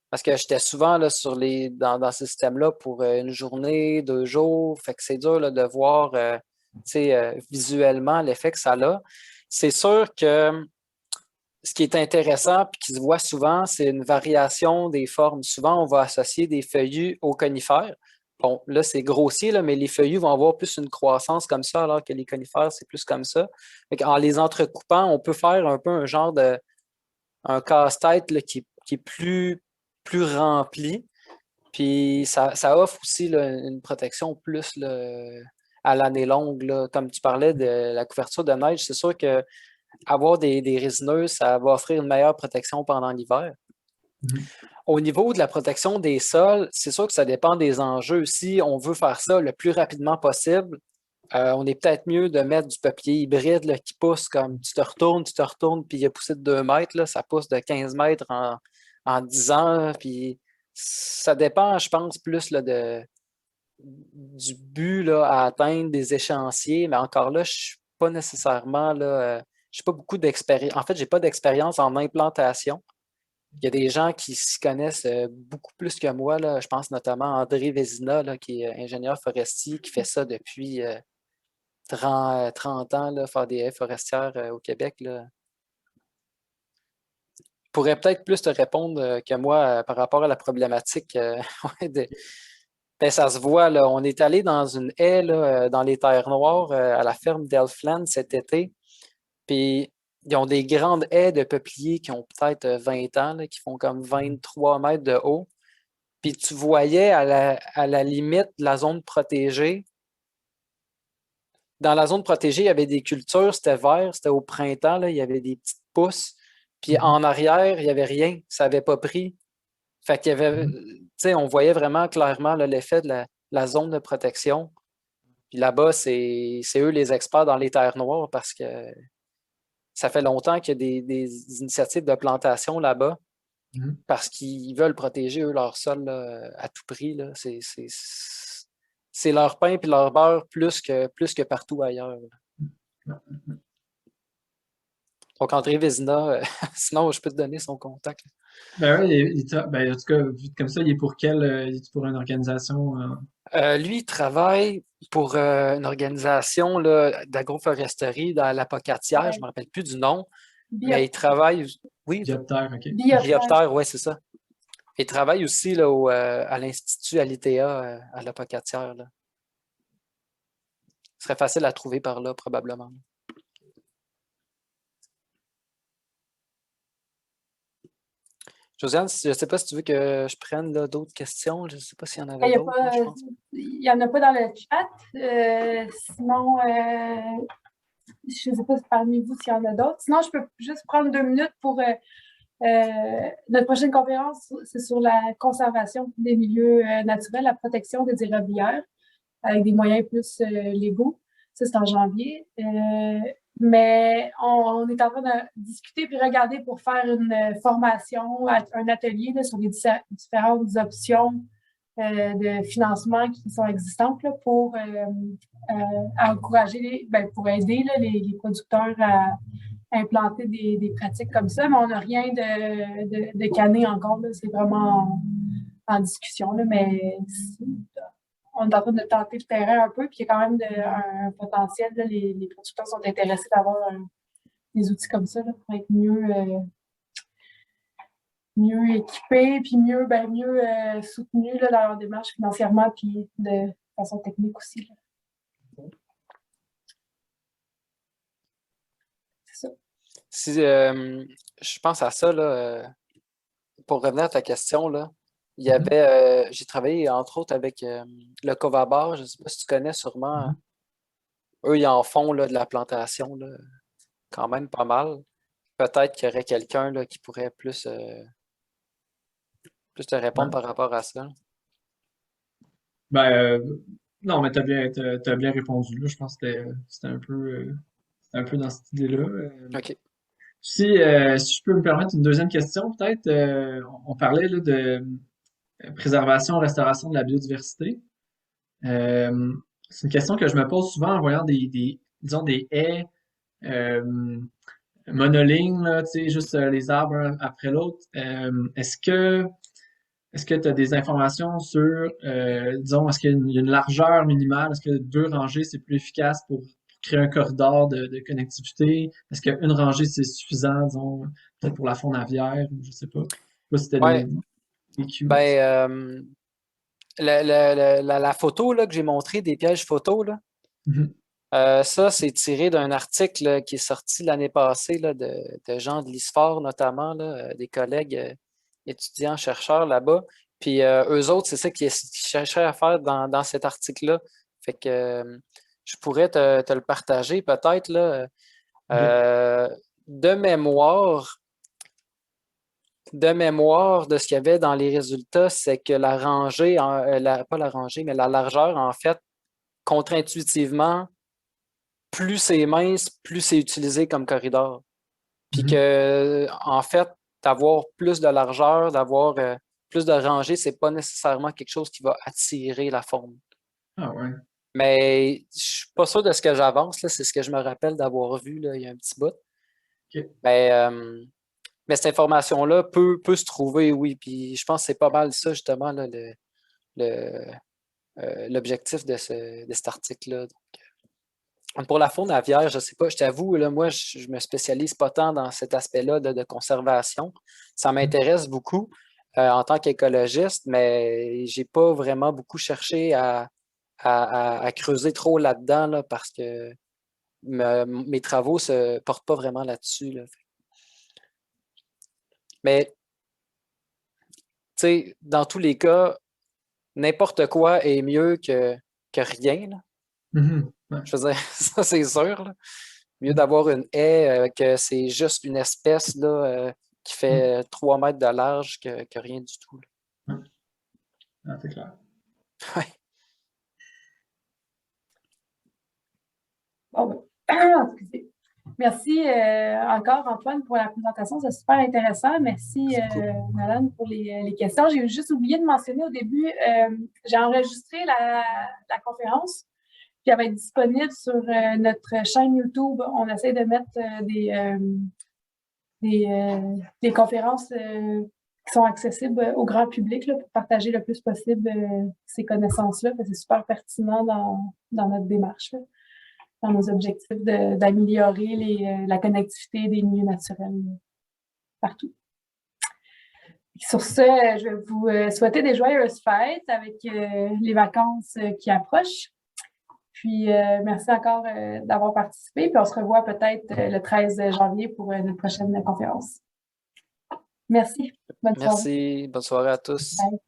parce que j'étais souvent là, dans ce système-là pour une journée, 2 jours. Fait que c'est dur là, de voir tu sais, visuellement l'effet que ça a. C'est sûr que ce qui est intéressant et qui se voit souvent, c'est une variation des formes. Souvent, on va associer des feuillus aux conifères. Bon, là, c'est grossier, là, mais les feuillus vont avoir plus une croissance comme ça, alors que les conifères, c'est plus comme ça. En les entrecoupant, on peut faire un peu un genre de un casse-tête là, qui est plus rempli. Puis ça offre aussi là, une protection plus là, à l'année longue. Là. Comme tu parlais de la couverture de neige, c'est sûr que avoir des résineuses, ça va offrir une meilleure protection pendant l'hiver. Mhm. Au niveau de la protection des sols, c'est sûr que ça dépend des enjeux. Si on veut faire ça le plus rapidement possible, on est peut-être mieux de mettre du papier hybride là, qui pousse comme tu te retournes, puis il a poussé de 2 mètres, là, ça pousse de 15 mètres en 10 ans. Puis ça dépend, je pense, plus là, du but là, à atteindre des échéanciers, mais encore là, je ne suis pas nécessairement là, j'ai pas beaucoup d'expérience. En fait, j'ai pas d'expérience en implantation. Il y a des gens qui s'y connaissent beaucoup plus que moi. Là. Je pense notamment à André Vézina, là, qui est ingénieur forestier, qui fait ça depuis 30 ans, là, faire des haies forestières au Québec. Là. Je pourrais peut-être plus te répondre que moi par rapport à la problématique ouais, ben, ça se voit, là. On est allé dans une haie là, dans les Terres Noires à la ferme d'Elfland cet été. Puis ils ont des grandes haies de peupliers qui ont peut-être 20 ans, là, qui font comme 23 mètres de haut. Puis tu voyais à la limite de la zone protégée. Dans la zone protégée, il y avait des cultures, c'était vert, c'était au printemps, là, il y avait des petites pousses. Puis Mhm. en arrière, il n'y avait rien, ça n'avait pas pris. Fait qu'il y avait, Mhm. tu sais, on voyait vraiment clairement là, l'effet de la zone de protection. Puis là-bas, c'est eux les experts dans les terres noires parce que ça fait longtemps qu'il y a des initiatives de plantation là-bas Mhm. parce qu'ils veulent protéger, eux, leur sol là, à tout prix. Là. C'est leur pain et leur beurre plus que partout ailleurs. Là. Donc, André Vézina, sinon, je peux te donner son contact. Ben ouais, ben, en tout cas, vu comme ça, il est pour une organisation. Lui, il travaille pour une organisation là, d'agroforesterie dans la Pocatière, je ne Ouais. me rappelle plus du nom, mais il Biop- travaille, oui, Bioptère, OK. Bioptère. Bioptère, oui, c'est ça. Il travaille aussi là, à l'Institut Alitea à la Pocatière. Là. Ce serait facile à trouver par là, probablement. Josiane, je ne sais pas si tu veux que je prenne là, d'autres questions. Je ne sais pas s'il y en Il avait y a d'autres. Moi, pas, je pense. il y en a pas dans le chat. Sinon, je ne sais pas si parmi vous s'il y en a d'autres. Sinon, je peux juste prendre 2 minutes pour notre prochaine conférence, c'est sur la conservation des milieux naturels, la protection des érablières, avec des moyens plus légaux. Ça, c'est en janvier. Mais on est en train de discuter puis regarder pour faire une formation, un atelier là, sur les différentes options de financement qui sont existantes là, pour encourager, pour aider là, les producteurs à implanter des pratiques comme ça, mais on n'a rien de cané encore. C'est vraiment en discussion, là, mais on est en train de tenter le terrain un peu, puis il y a quand même un potentiel. Là, les producteurs sont intéressés d'avoir des outils comme ça là, pour être mieux mieux équipés, puis mieux soutenus là, dans leur démarche financièrement, puis de façon technique aussi. Là. C'est ça. Si je pense à ça, là, pour revenir à ta question, là, il y avait, j'ai travaillé entre autres avec le Covabar, je ne sais pas si tu connais sûrement. Eux, ils en font là, de la plantation, là, quand même pas mal. Peut-être qu'il y aurait quelqu'un là, qui pourrait plus te répondre par rapport à ça. Ben, non, mais t'as bien répondu là. Je pense que c'était un peu dans cette idée-là. OK. Si je peux me permettre une deuxième question, peut-être, on parlait là, de préservation, restauration de la biodiversité. Euh, c'est une question que je me pose souvent en voyant disons, des haies monolignes, là, tu sais, juste les arbres un après l'autre. Est-ce que tu as des informations sur, disons, est-ce qu'il y a une largeur minimale? Est-ce que 2 rangées, c'est plus efficace pour créer un corridor de connectivité? Est-ce qu'une rangée, c'est suffisant, disons, peut-être pour la faune aviaire, ou je sais pas. Je sais pas si c'était Ouais, des cues. ben, la photo là, que j'ai montrée des pièges photos, là, Mhm. ça, c'est tiré d'un article là, qui est sorti l'année passée là, de gens de l'ISFOR, notamment, là, des collègues étudiants, chercheurs là-bas. Puis eux autres, c'est ça qu'ils cherchaient à faire dans cet article-là. Fait que je pourrais te le partager peut-être là. Ok. Euh, de mémoire, de ce qu'il y avait dans les résultats, c'est que la rangée, pas la rangée, mais la largeur, en fait, contre-intuitivement, plus c'est mince, plus c'est utilisé comme corridor. Puis Mhm. que, en fait, d'avoir plus de largeur, d'avoir plus de rangées, c'est pas nécessairement quelque chose qui va attirer la faune. Ah ouais. Mais je suis pas sûr de ce que j'avance, là. C'est ce que je me rappelle d'avoir vu là, il y a un petit bout. Ok. Mais, mais cette information-là peut se trouver, oui. Puis je pense que c'est pas mal ça, justement, là, le, l'objectif de cet article-là. Pour la faune aviaire, je ne sais pas, je t'avoue, là, moi, je me spécialise pas tant dans cet aspect-là de conservation. Ça m'intéresse beaucoup en tant qu'écologiste, mais j'ai pas vraiment beaucoup cherché à creuser trop là-dedans là, parce que mes travaux se portent pas vraiment là-dessus. Là. Mais, tu sais, dans tous les cas, n'importe quoi est mieux que rien. Là. Mhm. Ouais. Je veux dire, ça, c'est sûr. Là. Mieux d'avoir une haie que c'est juste une espèce là, qui fait 3 mètres de large que rien du tout. Ouais. Ah, c'est clair. Ouais. Bon, ben, excusez. Merci encore, Antoine, pour la présentation. C'est super intéressant. Merci, Nalan, pour les questions. J'ai juste oublié de mentionner au début, j'ai enregistré la conférence, puis elle va être disponible sur notre chaîne YouTube. On essaie de mettre des conférences qui sont accessibles au grand public là, pour partager le plus possible ces connaissances-là. C'est super pertinent dans notre démarche, là, dans nos objectifs d'améliorer la connectivité des milieux naturels partout. Et sur ce, je vais vous souhaiter des joyeuses fêtes avec les vacances qui approchent. Puis, merci encore d'avoir participé. Puis, on se revoit peut-être le 13 janvier pour notre prochaine conférence. Merci. Bonne soirée. Merci. Bonne soirée à tous. Bye.